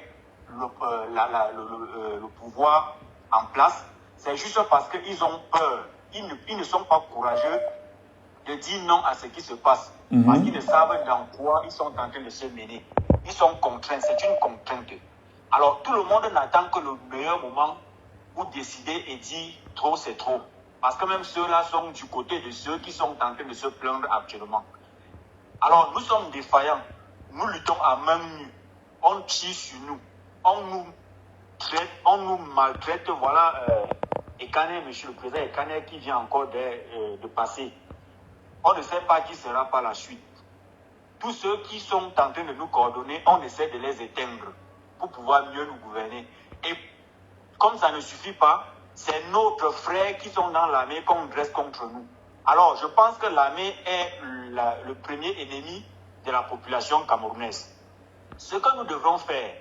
le pouvoir en place, c'est juste parce qu'ils ont peur. Ils ne sont pas courageux de dire non à ce qui se passe. Parce qu'ils ne savent dans quoi ils sont en train de se mener. Ils sont contraints, c'est une contrainte. Alors tout le monde n'attend que le meilleur moment pour décider et dire trop c'est trop. Parce que même ceux-là sont du côté de ceux qui sont en train de se plaindre actuellement. Alors nous sommes défaillants. Nous luttons à main nue. On tire sur nous. On nous maltraite. Voilà, Ekane, monsieur le président Ekane qui vient encore de passer. On ne sait pas qui sera par la suite. Tous ceux qui sont en train de nous coordonner, on essaie de les éteindre pour pouvoir mieux nous gouverner. Et comme ça ne suffit pas, c'est nos frères qui sont dans l'armée qu'on dresse contre nous. Alors, je pense que l'armée est le premier ennemi de la population camerounaise. Ce que nous devrons faire,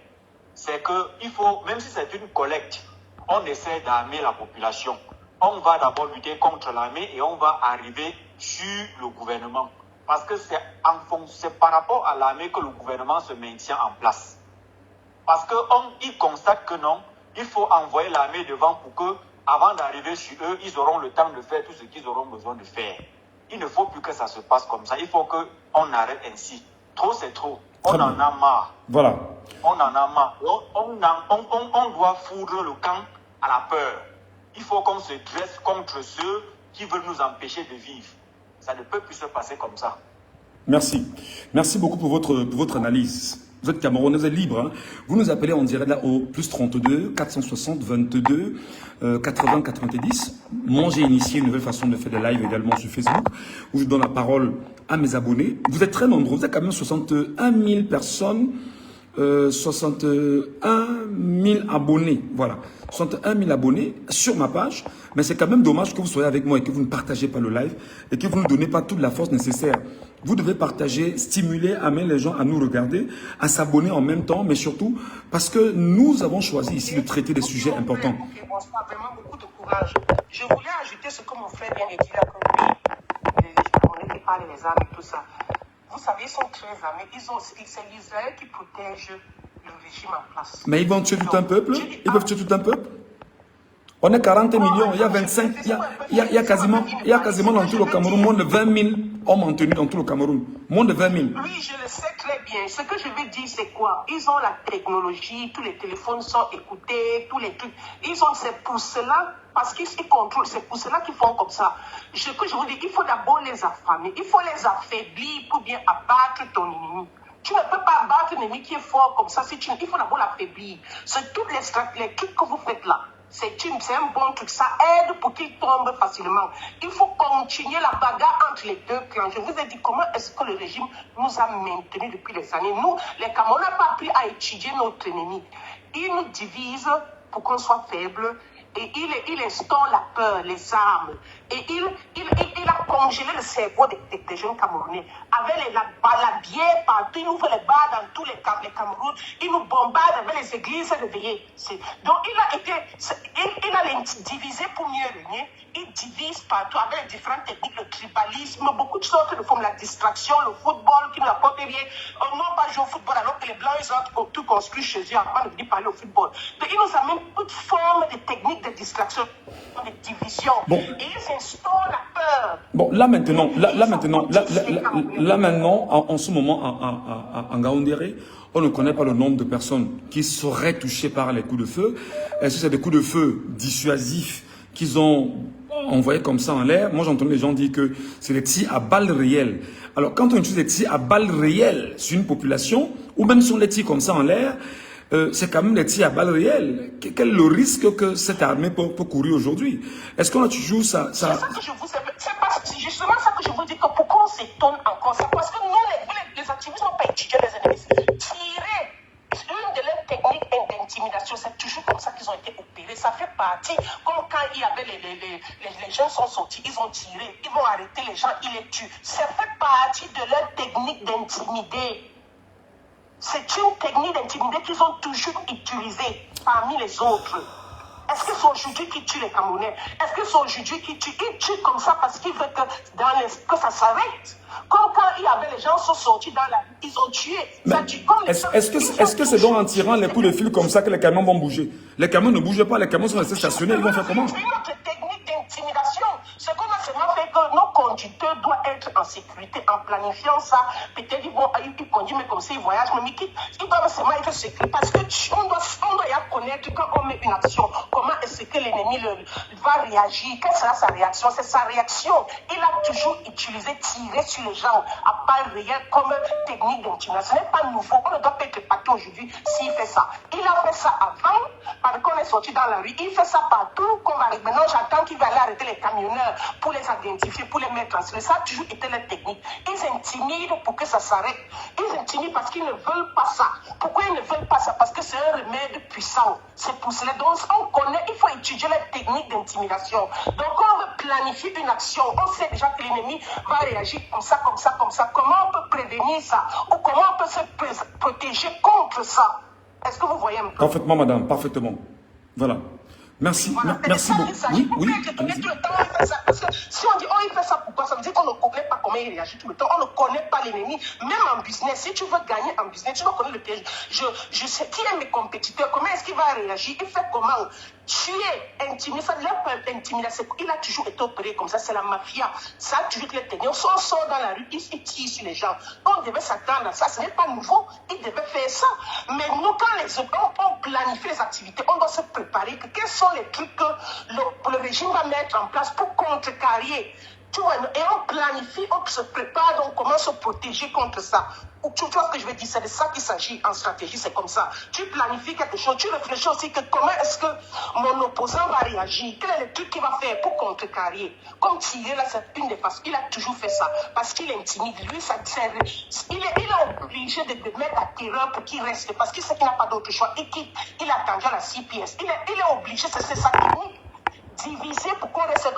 c'est qu'il faut, même si c'est une collecte, on essaie d'armer la population. On va d'abord lutter contre l'armée et on va arriver sur le gouvernement. Parce que c'est par rapport à l'armée que le gouvernement se maintient en place. Parce qu'ils constatent que non, il faut envoyer l'armée devant pour que, avant d'arriver sur eux, ils auront le temps de faire tout ce qu'ils auront besoin de faire. Il ne faut plus que ça se passe comme ça. Il faut qu'on arrête ainsi. Trop, c'est trop. On en a marre. Voilà. On en a marre. On doit foudre le camp à la peur. Il faut qu'on se dresse contre ceux qui veulent nous empêcher de vivre. Ça ne peut plus se passer comme ça. Merci. Merci beaucoup pour votre analyse. Vous êtes Camerounais, vous êtes libre. Hein? Vous nous appelez en direct là au plus 32 460 22 80 90. Moi, j'ai initié une nouvelle façon de faire des lives également sur Facebook où je donne la parole à mes abonnés. Vous êtes très nombreux. Vous êtes quand même 61 000 personnes. 61 000 abonnés, voilà, 61 000 abonnés sur ma page, mais c'est quand même dommage que vous soyez avec moi et que vous ne partagez pas le live et que vous ne donnez pas toute la force nécessaire. Vous devez partager, stimuler, amener les gens à nous regarder, à s'abonner en même temps, mais surtout parce que nous avons choisi ici de traiter des sujets importants. Bonsoir, vraiment beaucoup de courage. Je voulais ajouter ce que mon frère vient de dire là, que les Japonais qui parlent les armes et tout ça. Vous savez, ils sont très armés. C'est l'Israël qui protège le régime en place. Mais ils vont tuer tout un peuple? Ils peuvent tuer tout un peuple? On est 40 millions, il y a 25, il y a quasiment dans tout le Cameroun, moins de 20 000 hommes en tenue dans tout le Cameroun. Moins de 20 000. Oui, je le sais très bien. Ce que je veux dire, c'est quoi? Ils ont la technologie, tous les téléphones sont écoutés, tous les trucs. C'est pour cela, parce qu'ils contrôlent, c'est pour cela qu'ils font comme ça. Ce que je vous dis, il faut d'abord les affamer, il faut les affaiblir pour bien abattre ton ennemi. Tu ne peux pas abattre un ennemi qui est fort comme ça, il faut d'abord l'affaiblir. C'est tous les trucs que vous faites là. C'est un bon truc, ça aide pour qu'ils tombent facilement. Il faut continuer la bagarre entre les deux clans. Je vous ai dit comment est-ce que le régime nous a maintenus depuis des années. Nous, les Camerounais, n'ont pas appris à étudier notre ennemi. Il nous divise pour qu'on soit faible. Et il instaure la peur, les armes. Et il a congelé le cerveau des jeunes Camerounais. Avec la bière partout, il ouvre les bars dans tous les Cameroun. Il nous bombarde avec les églises réveillées. Donc il a divisé pour mieux régner. Il divise partout avec les différentes techniques, le tribalisme, beaucoup de sortes de formes, la distraction, le football qui nous apporte rien. On n'a pas joué au football alors que les Blancs, ils ont tout construit chez eux avant de venir parler au football. Donc il nous amène toute forme de techniques de distraction, de division. Bon. Et ils instaurent la peur. Bon, là maintenant, en ce moment, en Gaoundéré, on ne connaît pas le nombre de personnes qui seraient touchées par les coups de feu. Est-ce que c'est des coups de feu dissuasifs qu'ils ont envoyés comme ça en l'air? Moi, j'entends les gens dire que c'est des tirs à balles réelles. Alors, quand on utilise des tirs à balles réelles sur une population, ou même sur les tirs comme ça en l'air, c'est quand même des tirs à balles réelles. Quel est le risque que cette armée peut courir aujourd'hui? Est-ce qu'on a toujours ça? C'est justement ça que je vous dis, que pourquoi on s'étonne encore. C'est parce que nous, les activistes n'ont pas étudié les ennemis. Tirer, une de leurs techniques d'intimidation, c'est toujours comme ça qu'ils ont été opérés. Ça fait partie, comme quand il y avait les jeunes sont sortis, ils ont tiré, ils vont arrêter les gens, ils les tuent. Ça fait partie de leur technique d'intimider. C'est une technique d'intimider qu'ils ont toujours utilisée parmi les autres. Est-ce que c'est aujourd'hui qui tue les Camerounais? Est-ce que c'est aujourd'hui qui tue? Ils tuent comme ça parce qu'ils veulent que ça s'arrête. Comme quand il y avait les gens sont sortis dans la rue, ils ont tué. Est-ce que c'est donc en tirant les coups de fil comme ça que les camions vont bouger? Les camions ne bougent pas, les camions sont restés stationnés, ils vont faire comment? C'est une autre technique d'intimidation. Ce qu'on a seulement fait que nos conducteurs doivent être en sécurité en planifiant ça. Peut-être ils conduisent, mais comme ça ils voyagent, mais ils doivent seulement être sécurité. Parce qu'on doit connaître quand on met une action, comment est-ce que l'ennemi va réagir, quelle sera sa réaction. C'est sa réaction. Il a toujours utilisé tirer sur les gens à part réel comme technique d'intimidation. Ce n'est pas nouveau. On ne doit pas être épaté aujourd'hui s'il fait ça. Il a fait ça avant, parce qu'on est sorti dans la rue. Il fait ça partout. Maintenant, j'attends qu'il va aller arrêter les camionneurs pour les identifier, pour les mettre en silence. Ça a toujours été la technique. Ils intimident pour que ça s'arrête. Ils intimident parce qu'ils ne veulent pas ça. Pourquoi ils ne veulent pas ça? Parce que c'est un remède puissant. C'est pour cela. Donc, on connaît, il faut étudier les techniques d'intimidation. Donc, on veut planifier une action. On sait déjà que l'ennemi va réagir comme ça, comme ça, comme ça. Comment on peut prévenir ça? Ou comment on peut se protéger contre ça? Est-ce que vous voyez un peu? Parfaitement, madame, parfaitement. Voilà. Merci, voilà, merci beaucoup. Oui, oui. Tout le temps, on fait ça. Parce que si on dit, oh, il fait ça, pourquoi? Ça veut dire qu'on ne connaît pas comment il réagit tout le temps. On ne connaît pas l'ennemi. Même en business, si tu veux gagner en business, tu dois connaître le piège. Je sais qui est mes compétiteurs, comment est-ce qu'il va réagir, il fait comment? Tu es intimidé, ça intimidé, il a toujours été opéré comme ça, c'est la mafia. Ça a toujours été technique. On sort dans la rue, il tire sur les gens. On devait s'attendre à ça, ce n'est pas nouveau, il devait faire ça. Mais nous, quand on planifie les activités, on doit se préparer. Quels sont les trucs que le régime va mettre en place pour contrecarrer? Tu vois, et on planifie, on se prépare, donc comment se protéger contre ça. Tu vois ce que je veux dire, c'est de ça qu'il s'agit en stratégie, c'est comme ça. Tu planifies quelque chose, tu réfléchis aussi que comment est-ce que mon opposant va réagir, quel est le truc qu'il va faire pour contrecarrer. Comme Thierry, là, c'est une des façons, il a toujours fait ça, parce qu'il intimide, lui, ça sert. Il est obligé de mettre la terreur pour qu'il reste, parce qu'il sait qu'il n'a pas d'autre choix, et qu'il a attendu à la CPS. Il est obligé, c'est sa technique. Diviser pour qu'on reste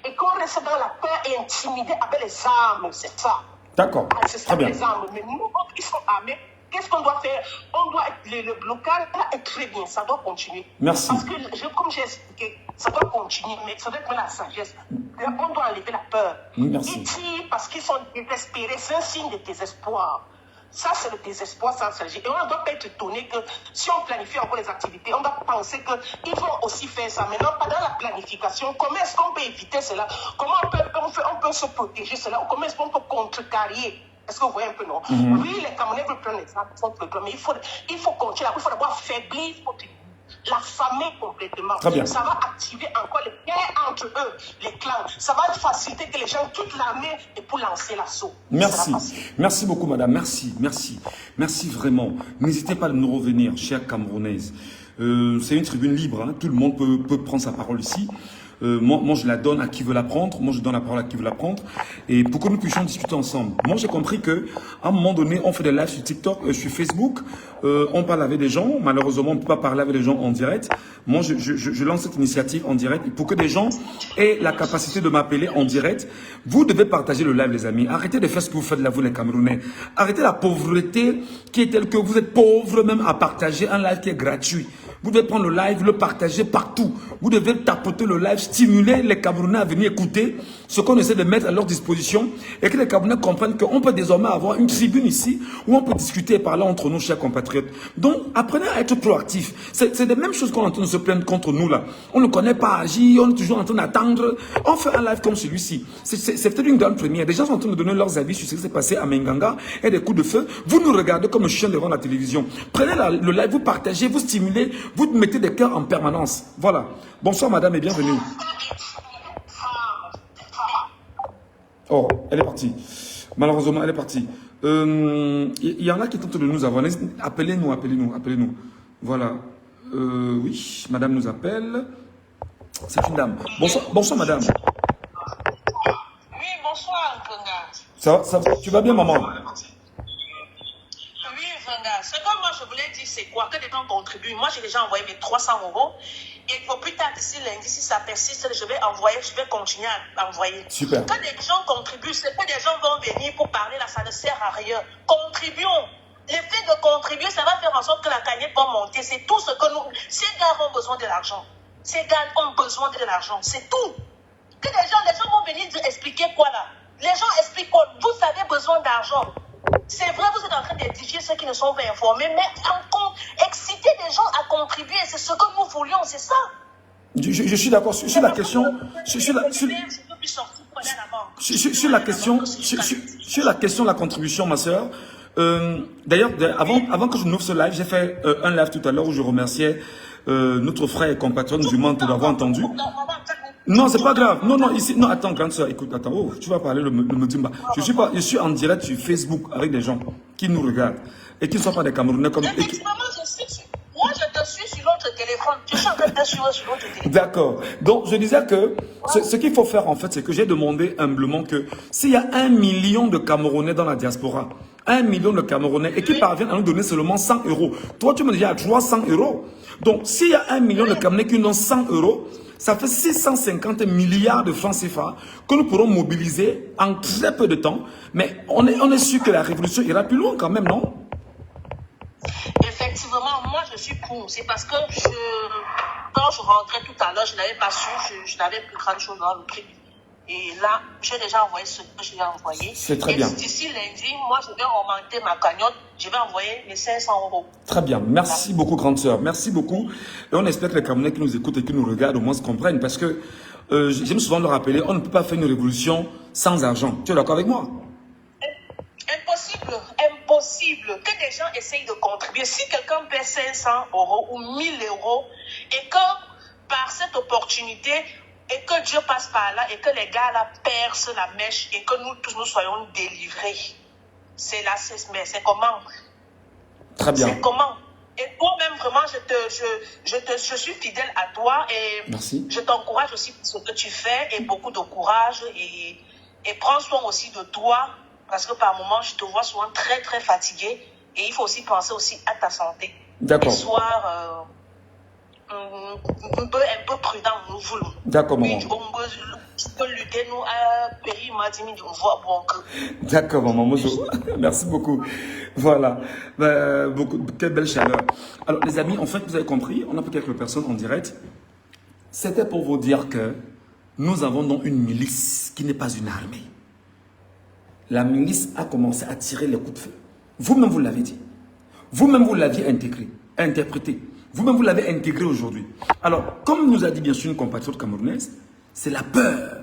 et qu'on reste dans la peur et intimider avec les armes, c'est ça. D'accord, très bien. Les armes. Mais nous, ils sont armés. Qu'est-ce qu'on doit faire? On doit le blocage là est très bien, ça doit continuer. Merci. Parce que, comme j'ai expliqué, ça doit continuer, mais ça doit être la sagesse. On doit enlever la peur. Merci. Ils tirent parce qu'ils sont désespérés, c'est un signe de désespoir. Ça, c'est le désespoir sans stratégie. Et on ne doit pas être étonné que si on planifie encore les activités, on doit penser qu'ils vont aussi faire ça. Maintenant, pendant la planification, comment est-ce qu'on peut éviter cela? Comment on peut se protéger cela? Ou comment est-ce qu'on peut contrecarrer? Est-ce que vous voyez un peu, non? Oui, les Camerounais veulent prendre l'exemple, mais il faut continuer. Il faut d'abord faiblir, l'affamer complètement. Très bien. Ça va activer encore les guerres entre eux, les clans. Ça va faciliter que les gens quittent l'armée et pour lancer l'assaut. Merci. Merci beaucoup, madame. Merci, merci. Merci vraiment. N'hésitez pas à nous revenir, chère Camerounaise. C'est une tribune libre. Hein. Tout le monde peut prendre sa parole ici. Moi, je la donne à qui veut la prendre. Moi, je donne la parole à qui veut la prendre. Et pour que nous puissions discuter ensemble. Moi, j'ai compris que à un moment donné, on fait des lives sur TikTok, sur Facebook. On parle avec des gens. Malheureusement, on ne peut pas parler avec les gens en direct. Moi, je lance cette initiative en direct. Et pour que des gens aient la capacité de m'appeler en direct, vous devez partager le live, les amis. Arrêtez de faire ce que vous faites là, vous, les Camerounais. Arrêtez la pauvreté qui est telle que vous êtes pauvres même à partager un live qui est gratuit. Vous devez prendre le live, le partager partout. Vous devez tapoter le live, stimuler les Camerounais à venir écouter ce qu'on essaie de mettre à leur disposition et que les Camerounais comprennent qu'on peut désormais avoir une tribune ici où on peut discuter et parler entre nous, chers compatriotes. Donc, apprenez à être proactifs. C'est les mêmes choses qu'on est en train de se plaindre contre nous là. On ne connaît pas agir, on est toujours en train d'attendre. On fait un live comme celui-ci. C'est peut-être une grande première. Des gens sont en train de donner leurs avis sur ce qui s'est passé à Menganga et des coups de feu. Vous nous regardez comme un chien devant la télévision. Prenez le live, vous partagez, vous stimulez, vous mettez des cœurs en permanence. Voilà. Bonsoir madame et bienvenue. Oh, elle est partie. Malheureusement, elle est partie. Il y en a qui tentent de nous avoir. Appelez-nous. Voilà. Oui, madame nous appelle. C'est une dame. Bonsoir madame. Oui, bonsoir, Konga. Ça, tu vas bien, maman? Ce que moi je voulais dire, c'est quoi? Que les gens contribuent. Moi, j'ai déjà envoyé mes 300 €. Et pour plus tard, d'ici lundi, si ça persiste, je vais continuer à envoyer. Super. Que des gens contribuent, c'est que des gens vont venir pour parler là, ça ne sert à rien. Contribuons. Le fait de contribuer, ça va faire en sorte que la cagnotte va monter. C'est tout ce que nous. Ces gars ont besoin de l'argent. Ces gars ont besoin de l'argent, c'est tout. Que les gens vont venir expliquer quoi là? Les gens expliquent quoi? Vous avez besoin d'argent. C'est vrai, vous êtes en train d'édifier ceux qui ne sont pas informés, mais exciter les gens à contribuer, c'est ce que nous voulions, c'est ça. Je suis d'accord sur la question. Sur la question de la contribution, ma soeur. D'ailleurs, avant que je n'ouvre ce live, j'ai fait un live tout à l'heure où je remerciais notre frère et compatriote musulman pour l'avoir entendu. Non, c'est pas grave. Non, ici, non, attends, grande soeur, écoute, attends. Oh, tu vas parler le Medimba. Je suis en direct sur Facebook avec des gens qui nous regardent et qui ne sont pas des Camerounais comme. Moi, je te suis sur l'autre téléphone. Tu sais que tu sur l'autre téléphone. D'accord. Donc, je disais que ce qu'il faut faire, en fait, c'est que j'ai demandé humblement que s'il y a 1 million de Camerounais dans la diaspora, 1 million de Camerounais, et qui parviennent à nous donner seulement 100 €. Toi, tu me dis à 300 €. Donc, s'il y a 1 million de Camerounais qui nous donnent 100 €, ça fait 650 milliards de francs CFA que nous pourrons mobiliser en très peu de temps. Mais on est sûr que la révolution ira plus loin quand même, non? Effectivement, moi je suis pour. C'est parce que quand je rentrais tout à l'heure, je n'avais pas su, je n'avais plus grand chose dans le truc. Et là, j'ai déjà envoyé ce que j'ai envoyé. C'est très bien. D'ici lundi, moi je vais augmenter ma cagnotte. Je vais envoyer mes 500 €. Très bien. Merci beaucoup, grande sœur. Merci beaucoup. Et on espère que les Camerounais qui nous écoutent et qui nous regardent au moins se comprennent. Parce que j'aime souvent le rappeler, on ne peut pas faire une révolution sans argent. Tu es d'accord avec moi? Impossible que des gens essayent de contribuer. Si quelqu'un paie 500 € ou 1000 € et que par cette opportunité et que Dieu passe par là et que les gars là percent la mèche et que nous tous nous soyons délivrés, c'est là, c'est comment? Très bien. C'est comment? Et toi-même, vraiment, je suis fidèle à toi et merci. Je t'encourage aussi pour ce que tu fais et beaucoup de courage et prends soin aussi de toi. Parce que par moments, je te vois souvent très, très fatigué. Et il faut aussi penser aussi à ta santé. D'accord. Et soir un peu prudent, nous voulons. D'accord, maman. D'accord, maman. Merci beaucoup. Voilà. Quelle belle chaleur. Alors, les amis, en fait, vous avez compris, on a peut-être quelques personnes en direct. C'était pour vous dire que nous avons donc une milice qui n'est pas une armée. La milice a commencé à tirer les coups de feu. Vous-même, vous l'avez dit. Vous-même, vous l'aviez interprété. Vous-même, vous l'avez intégré aujourd'hui. Alors, comme nous a dit bien sûr une compatriote camerounaise, c'est la peur.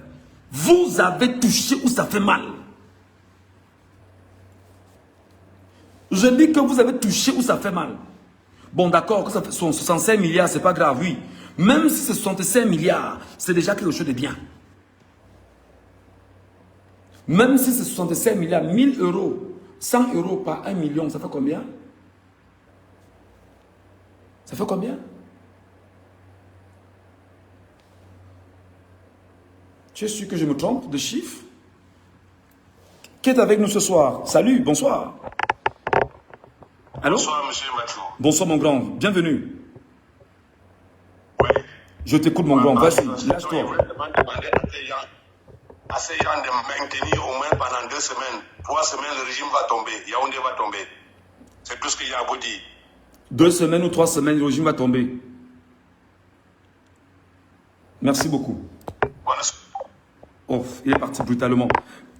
Vous avez touché où ça fait mal. Je dis que vous avez touché où ça fait mal. Bon, d'accord, que ça fait 65 milliards, c'est pas grave, oui. Même si c'est 65 milliards, c'est déjà quelque chose de bien. Même si c'est 65 milliards, 1000 €, 100 € par 1 million, ça fait combien? Ça fait combien? Tu es sûr que je me trompe de chiffre? Qui est avec nous ce soir? Salut, bonsoir. Allô? Bonsoir, monsieur Mathieu. Bonsoir, mon grand. Bienvenue. Oui. Je t'écoute, mon grand. Vas-y, lâche-toi. À ces gens de maintenir au moins pendant 2 semaines, 3 semaines, le régime va tomber. Yaoundé va tomber. C'est tout ce qu'il y a à vous dire. 2 semaines ou 3 semaines, le régime va tomber. Merci beaucoup. Voilà. Oh, il est parti brutalement.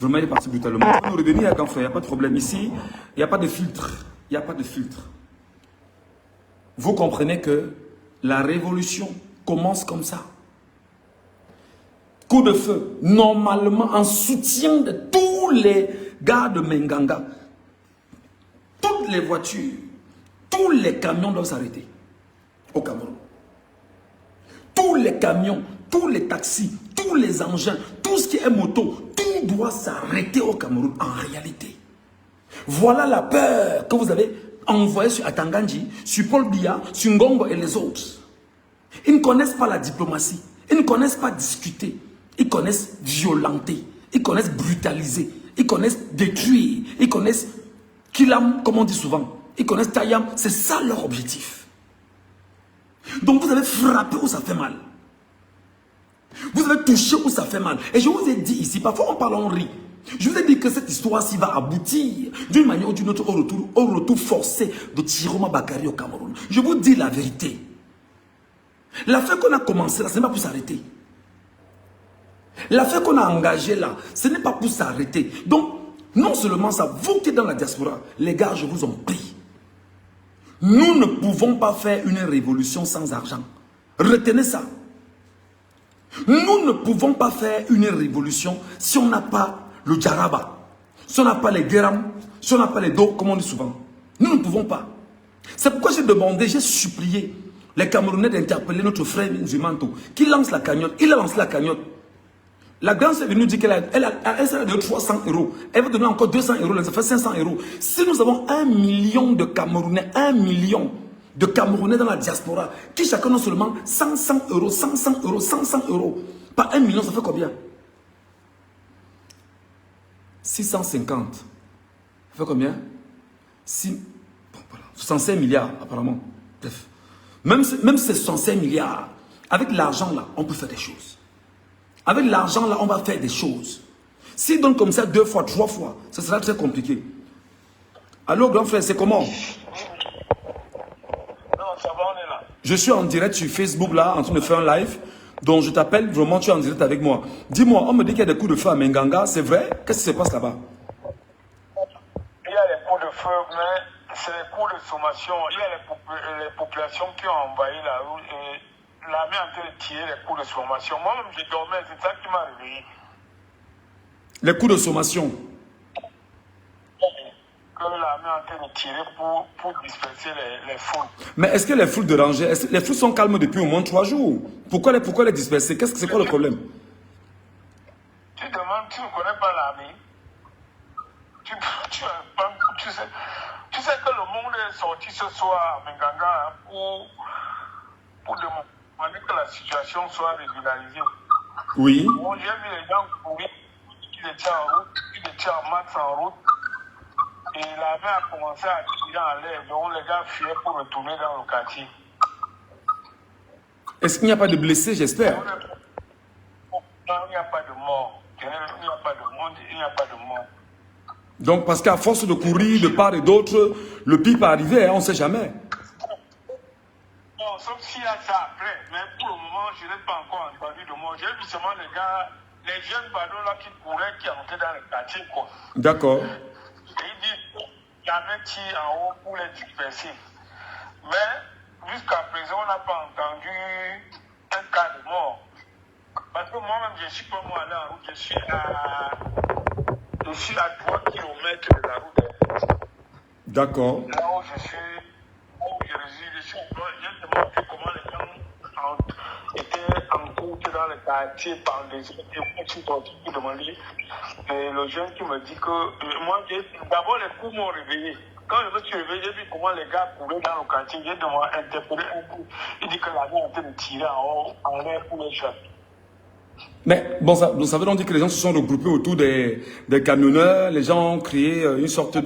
Vraiment, il est parti brutalement. On peut nous revenir à Canfrère, il n'y a pas de problème. Ici, il n'y a pas de filtre. Il n'y a pas de filtre. Vous comprenez que la révolution commence comme ça. Coup de feu, normalement en soutien de tous les gars de Menganga. Toutes les voitures, tous les camions doivent s'arrêter au Cameroun. Tous les camions, tous les taxis, tous les engins, tout ce qui est moto, tout doit s'arrêter au Cameroun en réalité. Voilà la peur que vous avez envoyée sur Atanganji, sur Paul Biya, sur Ngongo et les autres. Ils ne connaissent pas la diplomatie, ils ne connaissent pas discuter. Ils connaissent violenter, ils connaissent brutaliser, ils connaissent détruire, ils connaissent killam, comme on dit souvent, ils connaissent tayam, c'est ça leur objectif. Donc vous avez frappé où ça fait mal. Vous avez touché où ça fait mal. Et je vous ai dit ici, parfois on parle, on rit. Je vous ai dit que cette histoire-ci va aboutir d'une manière ou d'une autre au retour forcé de Tiroma Bakary au Cameroun. Je vous dis la vérité. L'affaire qu'on a commencé là, ce n'est pas pour s'arrêter. L'affaire qu'on a engagée là, ce n'est pas pour s'arrêter. Donc, non seulement ça, vous qui êtes dans la diaspora, les gars, je vous en prie. Nous ne pouvons pas faire une révolution sans argent. Retenez ça. Nous ne pouvons pas faire une révolution si on n'a pas le djaraba, si on n'a pas les guéram, si on n'a pas les dos, comme on dit souvent. Nous ne pouvons pas. C'est pourquoi j'ai demandé, j'ai supplié les Camerounais d'interpeller notre frère Nzumanto, qui lance la cagnotte. Il a lancé la cagnotte. La grande est venue dire qu'elle a de 300 €. Elle va donner encore 200 €, ça fait 500 €. Si nous avons 1 million de Camerounais, 1 million de Camerounais dans la diaspora, qui chacun a seulement 500 €, 500 €, 500 €, par 1 million, ça fait combien? 650. Ça fait combien? 65 milliards, apparemment. Bref. Même ces 65 milliards, avec l'argent là, on peut faire des choses. Avec l'argent là, on va faire des choses. S'ils donnent comme ça 2 fois, 3 fois, ce sera très compliqué. Allô, grand frère, c'est comment? Non, ça va, on est là. Je suis en direct sur Facebook là, en train de faire un live. Donc je t'appelle, vraiment, tu es en direct avec moi. Dis-moi, on me dit qu'il y a des coups de feu à Menganga, c'est vrai? Qu'est-ce qui se passe là-bas? Il y a les coups de feu, mais c'est les coups de sommation. Il y a les populations qui ont envahi la rue et l'armée est en train de tirer les coups de sommation. Moi-même, je dormais, c'est ça qui m'a réveillé. Les coups de sommation. Que l'armée est en train de tirer pour disperser les foules. Mais est-ce que les foules dérangées, les foules sont calmes depuis au moins 3 jours? Pourquoi les disperser? C'est quoi le problème? Tu demandes, tu ne connais pas l'armée. Tu sais que le monde est sorti ce soir à Menganga pour demander que la situation soit régularisée. Oui. Bon, j'ai vu les gens courir, ils étaient en route, ils étaient en max en route. Et l'armée a commencé à tirer en l'air, donc les gars fuyaient pour retourner dans le quartier. Est-ce qu'il n'y a pas de blessés, j'espère? Non, il n'y a pas de mort. Il n'y a pas de monde, il n'y a pas de mort. Donc, parce qu'à force de courir de part et d'autre, le pire peut arriver, hein, on ne sait jamais. Non, sauf s'il y a ça après. Mais pour le moment, je n'ai pas encore entendu de mort. J'ai vu seulement les gars, les jeunes badauds là qui couraient, qui entraient dans le quartier, quoi. D'accord. Et ils disent, jamais tire en haut pour les disperser. Mais, jusqu'à présent, on n'a pas entendu un cas de mort. Parce que moi-même, je ne suis pas moi allé en route, je suis à 3 km de la route. D'accord. Là où je réside, j'ai demandé comment les gens étaient en route dans le quartier par les gens qui sont demandés. Et le jeune qui me dit que moi, d'abord les coups m'ont réveillé. Quand je me suis réveillé, j'ai vu comment les gars couraient dans le quartier. J'ai demandé interpeller un coup. Il dit que la vie est en train de tirer en l'air pour les chats. Mais bon, ça veut donc dire que les gens se sont regroupés autour des camionneurs, les gens ont créé une sorte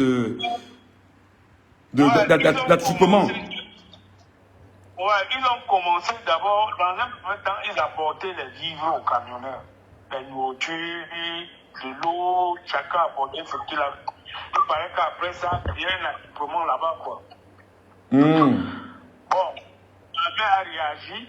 d'attroupement. Ouais, ils ont commencé d'abord, dans un premier temps, ils apportaient les vivres aux camionneurs. Les nourritures, de l'eau, chacun apportait ce qu'il a. Il paraît qu'après ça, il y a un attroupement là-bas, quoi. Bon, l'armée a réagi.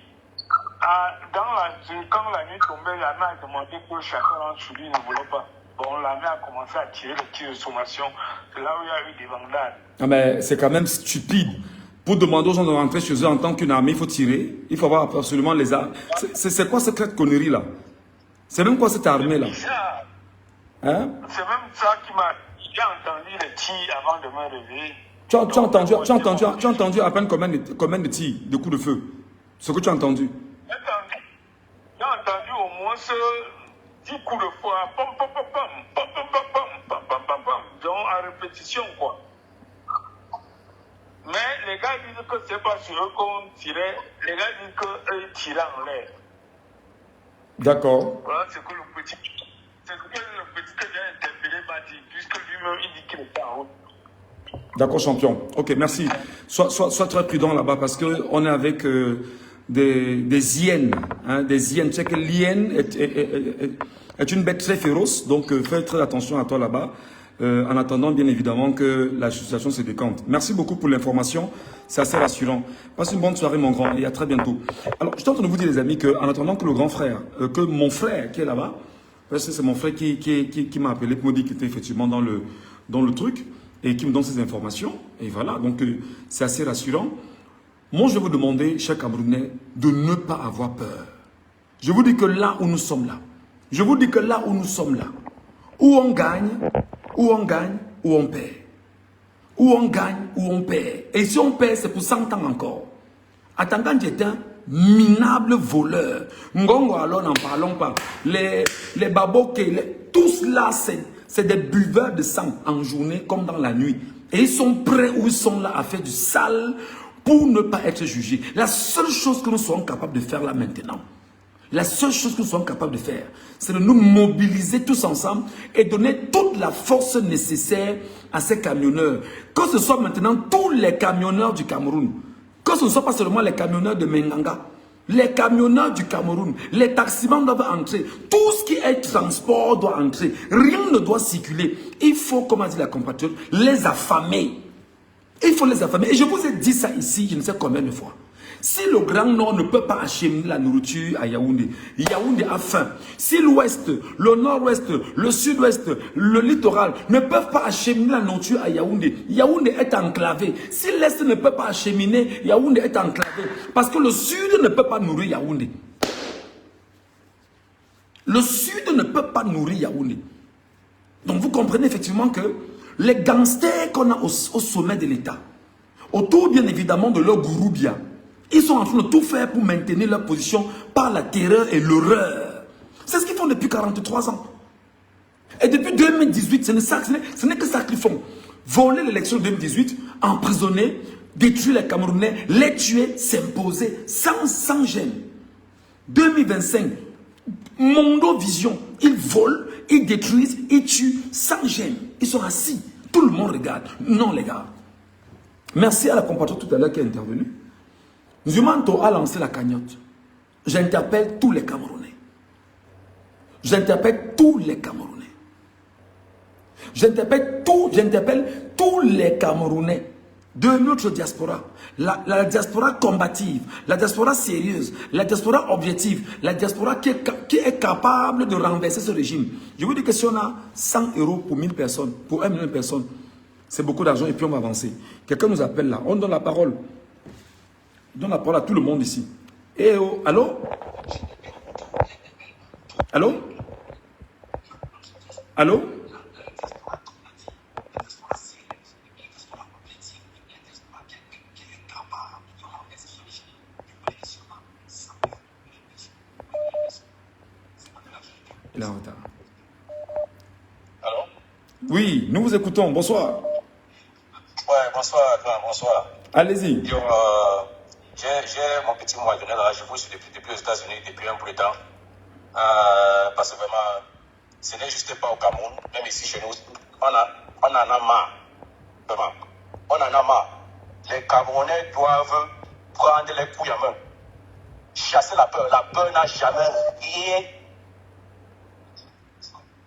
Quand la nuit tombait, l'armée a demandé que chacun rentre sur lui, ne voulait pas. Bon, l'armée a commencé à tirer les tirs de sommation. C'est là où il y a eu des vandales. Ah mais c'est quand même stupide. Pour demander aux gens de rentrer chez eux en tant qu'une armée, il faut tirer. Il faut avoir absolument les armes. C'est quoi cette connerie là? C'est même quoi cette armée là? Hein? C'est même ça qui m'a... J'ai entendu les tirs avant de me réveiller. Tu as entendu à peine combien de tirs, de coups de feu? Ce que tu as entendu? J'ai entendu au moins 10 coups de feu, donc à répétition, quoi. Mais les gars disent que c'est pas sur eux qu'on tirait, les gars disent qu'eux tiraient en l'air. D'accord. Voilà, c'est que le petit que j'ai interpellé m'a dit, puisque lui-même il dit qu'il est en haut. D'accord, champion. Ok, merci. Sois très prudent là-bas parce qu'on est avec des hyènes. Hein, des hyènes. Tu sais que l'hyène est une bête très féroce, donc fais très attention à toi là-bas. en attendant bien évidemment que la situation se décante. Merci beaucoup pour l'information, c'est assez rassurant. Passe une bonne soirée mon grand et à très bientôt. Alors, je suis en train de vous dire les amis qu'en attendant que le grand frère, que mon frère qui est là-bas, parce que c'est mon frère qui m'a appelé pour me dire qu'il était effectivement dans le truc et qui me donne ces informations. Et voilà, donc c'est assez rassurant. Moi, je vais vous demander, chers Camerounais, de ne pas avoir peur. Je vous dis que là où nous sommes là, je vous dis que là où nous sommes là, où on gagne, où on perd. Où on gagne, où on perd. Et si on perd, c'est pour 100 ans encore. Attendant, j'étais un minable voleur. Ngongo, alors n'en parlons pas. Les baboké, tous là, c'est des buveurs de sang en journée comme dans la nuit. Et ils sont prêts où ils sont là à faire du sale pour ne pas être jugés. La seule chose que nous sommes capables de faire là maintenant, la seule chose que nous sommes capables de faire, c'est de nous mobiliser tous ensemble et donner toute la force nécessaire à ces camionneurs. Que ce soit maintenant tous les camionneurs du Cameroun, que ce ne soit pas seulement les camionneurs de Menganga, les camionneurs du Cameroun, les taximans doivent entrer, tout ce qui est transport doit entrer, rien ne doit circuler. Il faut, comme a dit la compatriote, les affamer. Il faut les affamer. Et je vous ai dit ça ici, je ne sais combien de fois. Si le Grand Nord ne peut pas acheminer la nourriture à Yaoundé, Yaoundé a faim. Si l'Ouest, le Nord-Ouest, le Sud-Ouest, le littoral ne peuvent pas acheminer la nourriture à Yaoundé, Yaoundé est enclavé. Si l'Est ne peut pas acheminer, Yaoundé est enclavé. Parce que le Sud ne peut pas nourrir Yaoundé. Le Sud ne peut pas nourrir Yaoundé. Donc vous comprenez effectivement que les gangsters qu'on a au sommet de l'État, autour bien évidemment de leur gourou bien, ils sont en train de tout faire pour maintenir leur position par la terreur et l'horreur. C'est ce qu'ils font depuis 43 ans. Et depuis 2018, ce n'est que ça qu'ils font. Voler l'élection de 2018, emprisonner, détruire les Camerounais, les tuer, s'imposer sans gêne. 2025, Mondo Vision, ils volent, ils détruisent, ils tuent sans gêne. Ils sont assis. Tout le monde regarde. Non, les gars. Merci à la compatriote tout à l'heure qui est intervenue. Zumanto a lancé la cagnotte. J'interpelle tous les Camerounais. J'interpelle tous les Camerounais. J'interpelle tous les Camerounais de notre diaspora. La diaspora combative, la diaspora sérieuse, la diaspora objective, la diaspora qui est capable de renverser ce régime. Je vous dis que si on a 100 € pour 1000 personnes, pour 1 million de personnes, c'est beaucoup d'argent et puis on va avancer. Quelqu'un nous appelle là, on donne la parole. On donne la parole à tout le monde ici. Eh oh, allô? Allô? Allô? Il est en retard. Allô? Oui, nous vous écoutons. Bonsoir. Ouais, bonsoir, bonsoir. Allez-y. J'ai mon petit mot à donner là. Je vous suis depuis aux États-Unis depuis un bout de temps. Parce que vraiment, ce n'est juste pas au Cameroun, même ici chez nous, on en a marre. Vraiment, on en a marre. Les Camerounais doivent prendre les couilles en main. Chasser la peur. La peur n'a jamais rien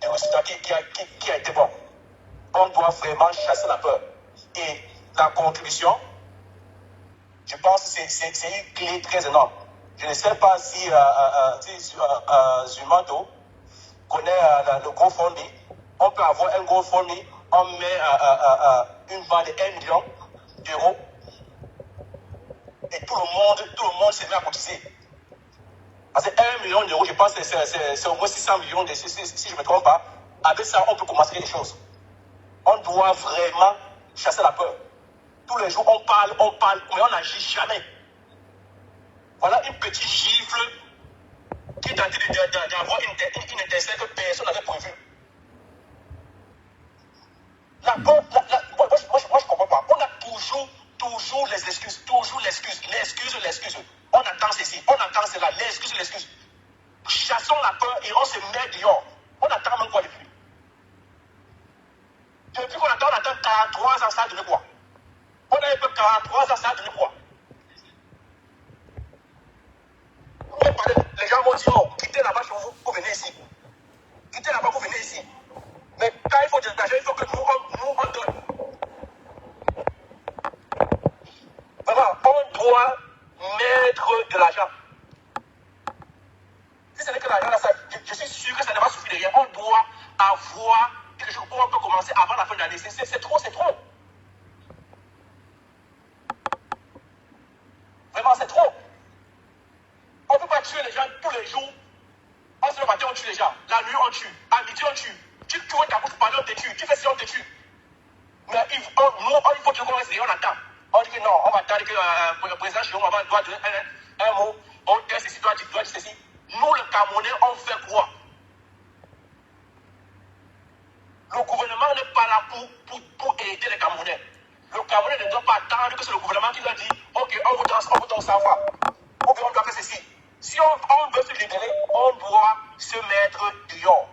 de résultat qui a été bon. On doit vraiment chasser la peur. Et la contribution, je pense que c'est une clé très énorme. Je ne sais pas si Zumanto connaît le GoFundMe. On peut avoir un GoFundMe, on met une barre de 1 million d'euros et tout le monde se met à cotiser. Parce que 1 million d'euros, je pense que c'est au moins 600 millions, si je ne me trompe pas. Avec ça, on peut commencer les choses. On doit vraiment chasser la peur. Tous les jours, on parle, mais on n'agit jamais. Voilà une petite gifle qui est en train d'avoir une étincelle que personne n'avait prévue. La peur, moi, je ne comprends pas. On a toujours les excuses, l'excuse. On attend ceci, on attend cela, l'excuse. Chassons la peur et on se met dehors. On attend même quoi depuis? Depuis qu'on attend 43 ans, ça a donné quoi? On a eu 43 ans, ça a donné quoi? Les gens vont dire, oh, quittez là-bas chez vous, vous venez ici. Quittez là-bas, vous venez ici. Mais quand il faut de l'argent, il faut que nous on donne. Vraiment, on doit mettre de l'argent. Si ce n'est que l'argent, je suis sûr que ça ne va suffire de rien. On doit avoir quelque chose où on peut commencer avant la fin de l'année. C'est trop, c'est trop. Vraiment, c'est trop. On ne peut pas tuer les gens tous les jours. On se lève le matin, on tue les gens. La nuit, on tue. À midi, on tue. Tu ouvres ta bouche pour parler, on te tue. Tu fais si on te tue. Mais il faut que nous reste, on attend. On dit que non, on va attendre que le président Chiron doit donner un mot. On dit ceci, doit dire ceci. Nous, les Camerounais, on fait quoi? Le gouvernement n'est pas là pour aider les Camerounais. Le Camerounais ne doit pas attendre que c'est le gouvernement qui leur dit ok, on vous donne savoir. Ou bien on doit faire ceci. Si on veut se libérer, on doit se mettre dehors.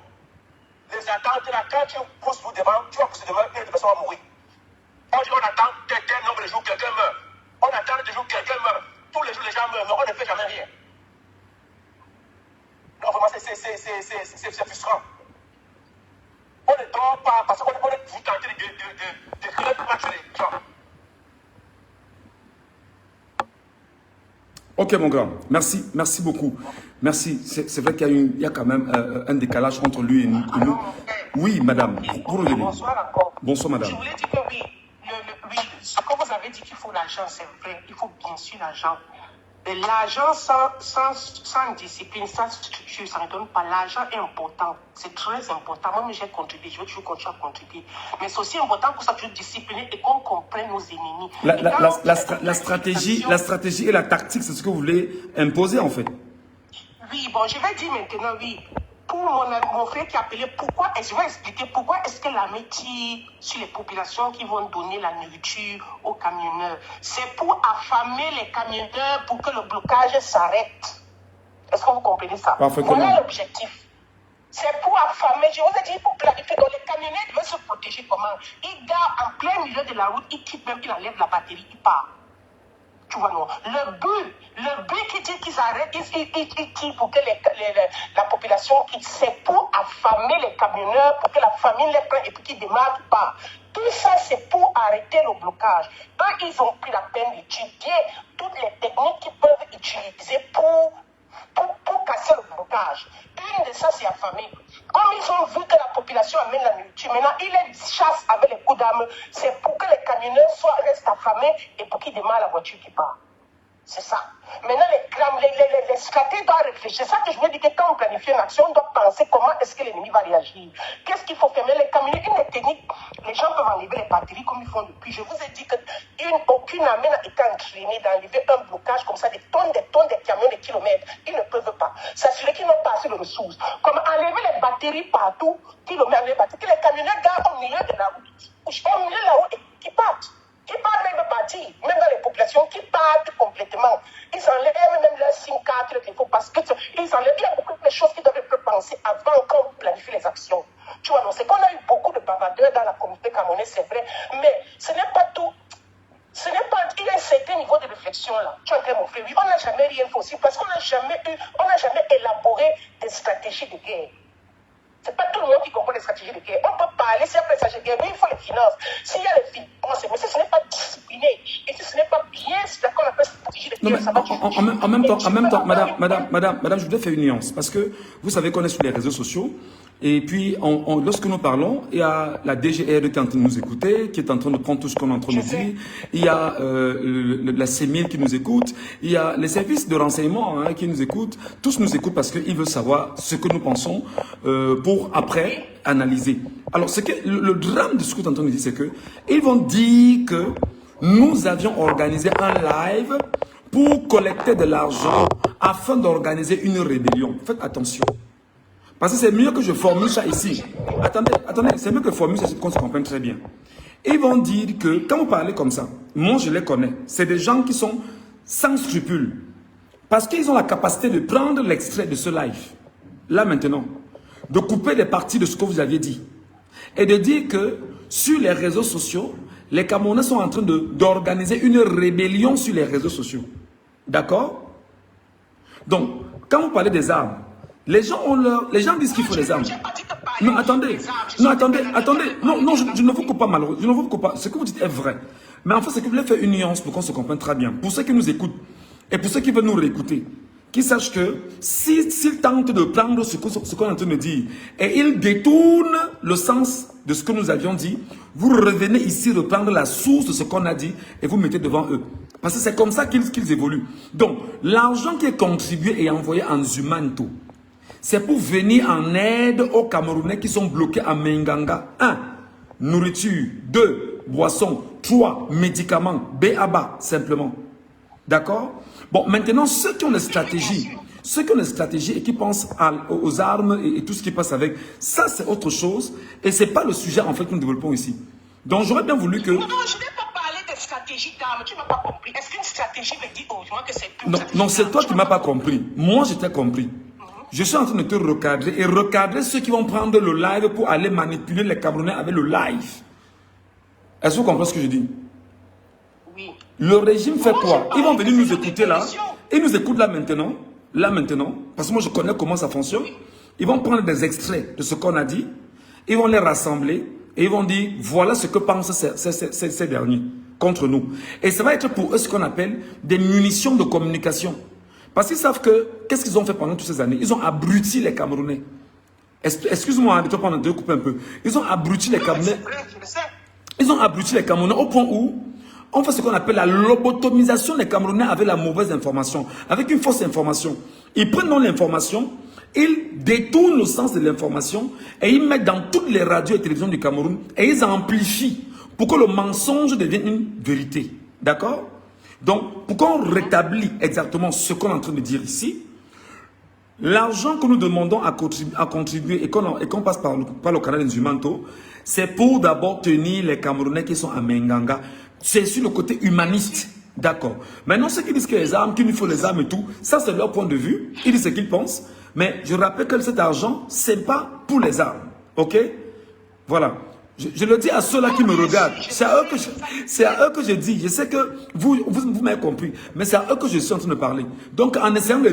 Les attentes là, quand tu pousses pour devant, tu vas pousser devant, une personne va mourir. On dit on attend tel nombre de jours, quelqu'un meurt. On attend des jours, quelqu'un meurt. Tous les jours, les gens meurent, mais on ne fait jamais rien. Non, vraiment, c'est frustrant. On ne dort pas parce qu'on est vous tenter de créer pour tuer les gens. Ok mon grand, merci beaucoup. Merci, c'est vrai qu'il y a quand même un décalage entre lui et nous. Oui madame, Bonsoir encore. Bonsoir madame. Je voulais dire que oui, ce que vous avez dit qu'il faut l'argent, c'est vrai, il faut bien sûr l'argent. Mais l'argent sans discipline, sans structure, ça ne donne pas. L'argent est important, c'est très important. Moi, j'ai contribué, je vais toujours continuer à contribuer. Mais c'est aussi important qu'on soit toujours discipliné et qu'on comprenne nos ennemis. La stratégie et la tactique, c'est ce que vous voulez imposer en fait. Oui, bon, je vais dire maintenant, oui. Pour mon frère qui a appelé, je vais expliquer pourquoi est-ce que l'armée tire sur les populations qui vont donner la nourriture aux camionneurs. C'est pour affamer les camionneurs pour que le blocage s'arrête. Est-ce que vous comprenez ça? Voilà l'objectif. C'est pour affamer, je vous ai dit, pour planifier. Donc les camionneurs doivent se protéger comment? Ils gardent en plein milieu de la route, ils quittent même, ils enlèvent la batterie, ils partent. Tu vois, non. Le but qui dit qu'ils arrêtent, ils tirent pour que la population quitte. C'est pour affamer les camionneurs, pour que la famille les prenne et puis qu'ils démarrent pas. Tout ça, c'est pour arrêter le blocage. Eux, ils ont pris la peine d'étudier toutes les techniques qu'ils peuvent utiliser pour casser le blocage. Une de ça, c'est affamer. Comme ils ont vu que la population amène la nourriture, maintenant, ils les chassent avec les coups d'armes. C'est pour que les camionneurs restent affamés et pour qu'ils démarrent la voiture qui part. C'est ça. Maintenant, les stratégies doivent réfléchir. C'est ça que je veux dire, que quand on planifie une action, on doit penser comment est-ce que l'ennemi va réagir. Qu'est-ce qu'il faut faire? Mais les camionneurs, une technique, les gens peuvent enlever les batteries comme ils font depuis. Je vous ai dit qu'aucune armée n'a été entraînée d'enlever un blocage comme ça, des tonnes de camions, des kilomètres. Ils ne peuvent pas. S'assurer qu'ils n'ont pas assez de ressources. Comme enlever les batteries partout, kilomètres, les batteries, que les camionneurs gardent au milieu de la route. Au milieu de la route et qui partent. Qui partent même bâtir, même dans les populations, qui partent complètement. Ils enlèvent même leur SIM card, le téléphone, parce que il y a beaucoup de choses qu'ils doivent penser avant quand on planifie les actions. Tu vois, non, c'est qu'on a eu beaucoup de bavardeurs dans la communauté camerounaise, c'est vrai, mais ce n'est pas tout. Ce n'est pas, il y a un certain niveau de réflexion là. Tu entends mon frère, oui, on n'a jamais rien fait aussi, parce qu'on n'a jamais élaboré des stratégies de guerre. C'est pas tout le monde qui comprend les stratégies de guerre. On peut parler, s'il y a des stratégies de guerre, mais il faut les finances. S'il y a les finances, mais si ce n'est pas discipliné, et si ce n'est pas bien, c'est qu'on appelle stratégie de guerre, ça va en même temps, madame, je voudrais faire une nuance. Parce que vous savez qu'on est sur les réseaux sociaux. Et puis, lorsque nous parlons, il y a la DGR qui est en train de nous écouter, qui est en train de prendre tout ce qu'on est en train de dire. Il y a la CEMIL qui nous écoute. Il y a les services de renseignement qui nous écoutent. Tous nous écoutent parce qu'ils veulent savoir ce que nous pensons pour après analyser. Alors, le drame de ce que tu es en train de dire, c'est que ils vont dire que nous avions organisé un live pour collecter de l'argent afin d'organiser une rébellion. Faites attention. Parce que c'est mieux que je formule ça ici. Attendez, c'est mieux que je formule ça qu'on se comprenne très bien. Ils vont dire que, quand vous parlez comme ça, moi je les connais, c'est des gens qui sont sans scrupules. Parce qu'ils ont la capacité de prendre l'extrait de ce live, là maintenant, de couper des parties de ce que vous aviez dit. Et de dire que, sur les réseaux sociaux, les Camerounais sont en train d'organiser une rébellion sur les réseaux sociaux. D'accord? Donc, quand vous parlez des armes, Les gens ont leur... Les gens disent qu'il faut les armes. Non, attendez. Non, attendez. Non, je ne vous coupe pas malheureusement. Je ne vous coupe pas. Ce que vous dites est vrai. Mais en fait, c'est que vous voulez faire une nuance pour qu'on se comprenne très bien. Pour ceux qui nous écoutent et pour ceux qui veulent nous réécouter, qu'ils sachent que s'ils tentent de prendre ce qu'on est en train de dire et ils détournent le sens de ce que nous avions dit, vous revenez ici reprendre la source de ce qu'on a dit et vous mettez devant eux. Parce que c'est comme ça qu'ils évoluent. Donc, l'argent qui est contribué et envoyé en Zumanto, c'est pour venir en aide aux Camerounais qui sont bloqués à Menganga. 1. Nourriture. 2. Boissons. 3. Médicaments. BABA, simplement. D'accord? Bon, maintenant, ceux qui ont des stratégies, et qui pensent aux armes et tout ce qui passe avec, ça c'est autre chose. Et ce n'est pas le sujet en fait que nous développons ici. Donc j'aurais bien voulu que... Non, je ne vais pas parler de stratégie d'armes, tu ne m'as pas compris. Est-ce qu'une stratégie veut dire aux gens que c'est plus... Non, c'est toi qui ne m'as pas compris. Moi, je t'ai compris. Je suis en train de te recadrer et recadrer ceux qui vont prendre le live pour aller manipuler les Camerounais avec le live. Est-ce que vous comprenez ce que je dis? Oui. Le régime fait quoi? Ils vont venir nous écouter là. Ils nous écoutent là maintenant. Parce que moi je connais comment ça fonctionne. Ils vont prendre des extraits de ce qu'on a dit. Ils vont les rassembler. Et ils vont dire, voilà ce que pensent ces derniers contre nous. Et ça va être pour eux ce qu'on appelle des munitions de communication. Parce qu'ils savent que, qu'est-ce qu'ils ont fait pendant toutes ces années? Ils ont abruti les Camerounais. Excuse-moi, je vais prendre deux coupes un peu. Ils ont abruti les Camerounais. Ils ont abruti les Camerounais au point où on fait ce qu'on appelle la lobotomisation des Camerounais avec la mauvaise information, avec une fausse information. Ils prennent donc l'information, ils détournent le sens de l'information et ils mettent dans toutes les radios et télévisions du Cameroun et ils amplifient pour que le mensonge devienne une vérité. D'accord? Donc, pour qu'on rétablisse exactement ce qu'on est en train de dire ici, l'argent que nous demandons à contribuer et qu'on passe par le canal Nzumanto, c'est pour d'abord tenir les Camerounais qui sont à Menganga. C'est sur le côté humaniste. D'accord. Maintenant, ceux qui disent que les armes, qu'il nous faut les armes et tout, ça c'est leur point de vue. Ils disent ce qu'ils pensent. Mais je rappelle que cet argent, c'est pas pour les armes. Ok? Voilà. Je le dis à ceux-là qui me regardent. C'est à eux que je dis. Je sais que vous m'avez compris. Mais c'est à eux que je suis en train de parler. Donc, en essayant de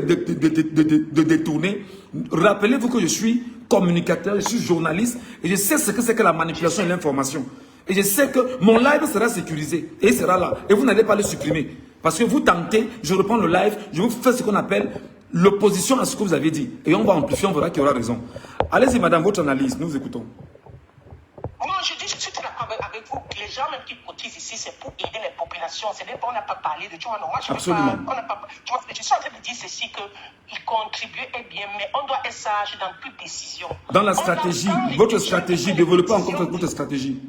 détourner, rappelez-vous que je suis communicateur, je suis journaliste. Et je sais ce que c'est que la manipulation et l'information. Et je sais que mon live sera sécurisé. Et il sera là. Et vous n'allez pas le supprimer. Parce que vous tentez, je reprends le live, je vous fais ce qu'on appelle l'opposition à ce que vous avez dit. Et on va amplifier, on verra qui aura raison. Allez-y, madame, votre analyse. Nous vous écoutons. Moi, je dis, je suis très d'accord avec vous. Les gens même qui cotisent ici, c'est pour aider les populations. C'est vrai qu'on n'a pas parlé de... Tu vois, non, moi, je absolument. Tu vois, je suis en train de dire ceci, qu'ils contribuent est bien, mais on doit être sage dans toute décision. Dans la stratégie, votre stratégie, développez encore votre stratégie.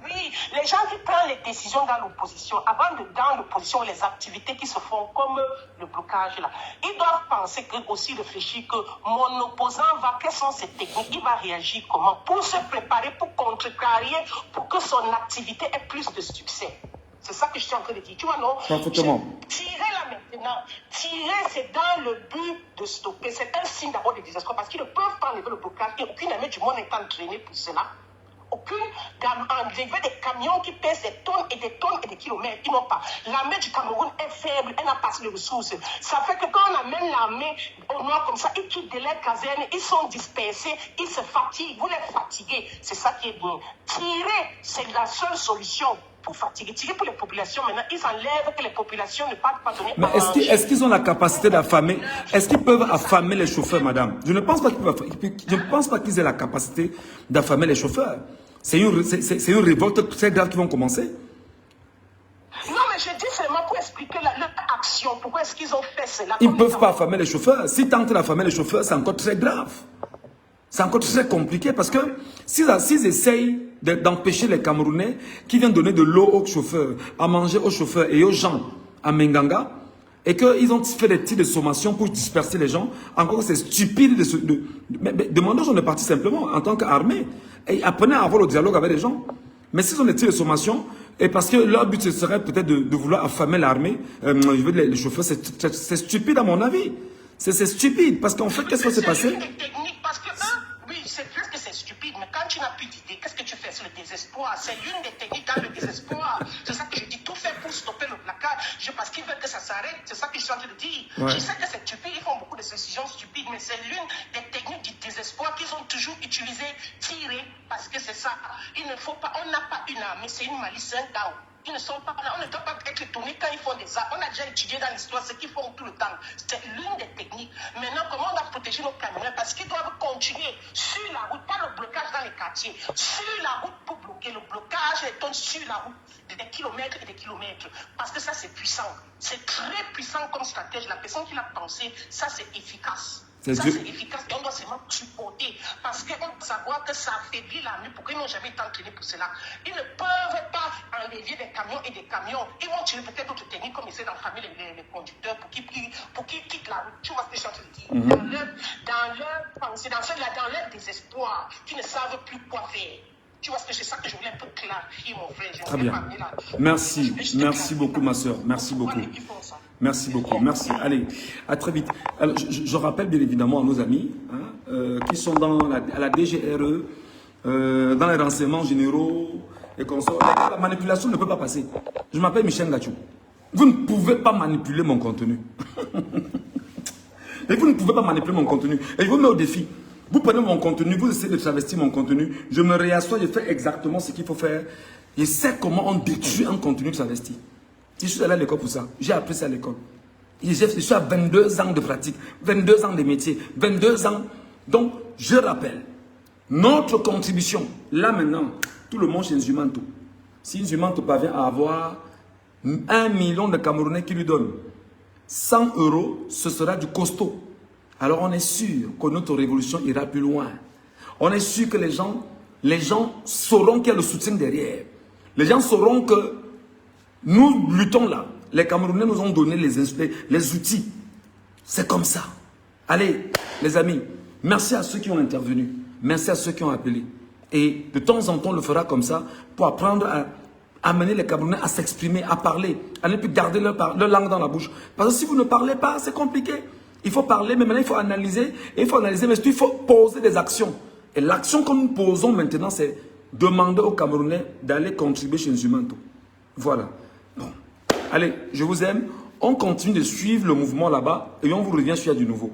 Oui, les gens qui prennent les décisions dans l'opposition, avant de dans l'opposition, les activités qui se font comme le blocage là, ils doivent penser aussi réfléchir que mon opposant quelles sont ses techniques, il va réagir comment pour se préparer, pour contrecarrer, pour que son activité ait plus de succès. C'est ça que je suis en train de dire. Tu vois, non? Parfaitement. Tirer là maintenant, tirer c'est dans le but de stopper. C'est un signe d'abord de désespoir parce qu'ils ne peuvent pas enlever le blocage et aucune armée du monde n'est entraînée pour cela. Enlever des camions qui pèsent des tonnes et des kilomètres, ils n'ont pas. L'armée du Cameroun est faible, elle n'a pas de ressources. Ça fait que quand on amène l'armée au nord comme ça, ils quittent de leurs casernes, ils sont dispersés, ils se fatiguent, vous les fatiguez. C'est ça qui est bon. Tirer, c'est la seule solution pour fatiguer. Tirer pour les populations, maintenant, ils enlèvent que les populations ne partent pas donner. Mais est-ce qu'ils ont la capacité d'affamer? Est-ce qu'ils peuvent affamer les chauffeurs, madame? Je ne pense pas qu'ils aient la capacité d'affamer les chauffeurs. C'est une révolte très grave qui vont commencer. Non, mais je dis seulement pour expliquer leur action. Pourquoi est-ce qu'ils ont fait cela? Ils ne peuvent pas affamer les chauffeurs. S'ils tentent d'affamer les chauffeurs, c'est encore très grave. C'est encore très compliqué parce que s'ils essayent d'empêcher les Camerounais qui viennent donner de l'eau aux chauffeurs, à manger aux chauffeurs et aux gens à Menganga, et qu'ils ont fait des tirs de sommation pour disperser les gens, encore c'est stupide demandez aux gens de partir simplement en tant qu'armée et apprenez à avoir le dialogue avec les gens. Mais s'ils ont des tirs de sommation, et parce que leur but ce serait peut-être de vouloir affamer l'armée, les chauffeurs, c'est stupide à mon avis. C'est stupide parce qu'en fait, qu'est-ce qui s'est passé? Parce que, oui, c'est vrai que c'est stupide, mais quand tu n'as plus d'idée, qu'est-ce que tu fais? C'est le désespoir. C'est l'une des techniques dans le désespoir. C'est ça que je dis, tout fait pour stopper le blocage, parce qu'ils veulent que ça s'arrête. C'est ça que je suis en train de dire. Ouais. Je sais que c'est stupide, ils font beaucoup de décisions stupides, mais c'est l'une des techniques faut pas, on n'a pas une armée, c'est une malice, c'est un chaos. Ils ne sont pas là, on ne doit pas être étonné quand ils font des armes. On a déjà étudié dans l'histoire ce qu'ils font tout le temps. C'est l'une des techniques. Maintenant, comment on va protéger nos camionneurs? Parce qu'ils doivent continuer sur la route, pas le blocage dans les quartiers, sur la route pour bloquer. Le blocage est sur la route des kilomètres et des kilomètres. Parce que ça, c'est puissant. C'est très puissant comme stratège. La personne qui l'a pensé, ça, c'est efficace. Ça, c'est efficace et on doit seulement supporter parce qu'on doit savoir que ça affaiblit l'armée pour qu'ils n'ont jamais été entraînés pour cela. Ils ne peuvent pas enlever des camions et des camions. Ils vont tirer peut-être d'autres techniques comme essayer d'enfermer les conducteurs pour qu'ils quittent la route. Tu vois ce que je suis en train de dire? Dans leur désespoir, qui ne savent plus quoi faire. Tu vois, c'est ça que je voulais un peu clarifier, mon frère. Très bien. Merci. Merci beaucoup, ma soeur. Merci beaucoup. Merci beaucoup. Merci. Allez, à très vite. Alors, je rappelle bien évidemment à nos amis qui sont à la DGRE, dans les renseignements généraux et consorts. La manipulation ne peut pas passer. Je m'appelle Michel Gachou. Vous ne pouvez pas manipuler mon contenu. Et vous ne pouvez pas manipuler mon contenu. Et je vous mets au défi. Vous prenez mon contenu, vous essayez de travestir mon contenu, je me réassois, je fais exactement ce qu'il faut faire. Je sais comment on détruit un contenu travesti. Je suis allé à l'école pour ça. J'ai appris ça à l'école. Je suis à 22 ans de pratique, 22 ans de métier, 22 ans. Donc, je rappelle, notre contribution, là maintenant, tout le monde chez Nzumanto. Si Nzumanto parvient à avoir 1 million de Camerounais qui lui donnent 100 €, ce sera du costaud. Alors on est sûr que notre révolution ira plus loin. On est sûr que les gens sauront qu'il y a le soutien derrière. Les gens sauront que nous luttons là. Les Camerounais nous ont donné les outils. C'est comme ça. Allez, les amis, merci à ceux qui ont intervenu. Merci à ceux qui ont appelé. Et de temps en temps, on le fera comme ça pour apprendre à amener les Camerounais à s'exprimer, à parler, à ne plus garder leur langue dans la bouche. Parce que si vous ne parlez pas, c'est compliqué. Il faut parler, mais maintenant il faut analyser. Et il faut analyser, mais surtout il faut poser des actions. Et l'action que nous posons maintenant, c'est demander aux Camerounais d'aller contribuer chez Nzumanto. Voilà. Bon. Allez, je vous aime. On continue de suivre le mouvement là-bas et on vous revient s'il y a du nouveau.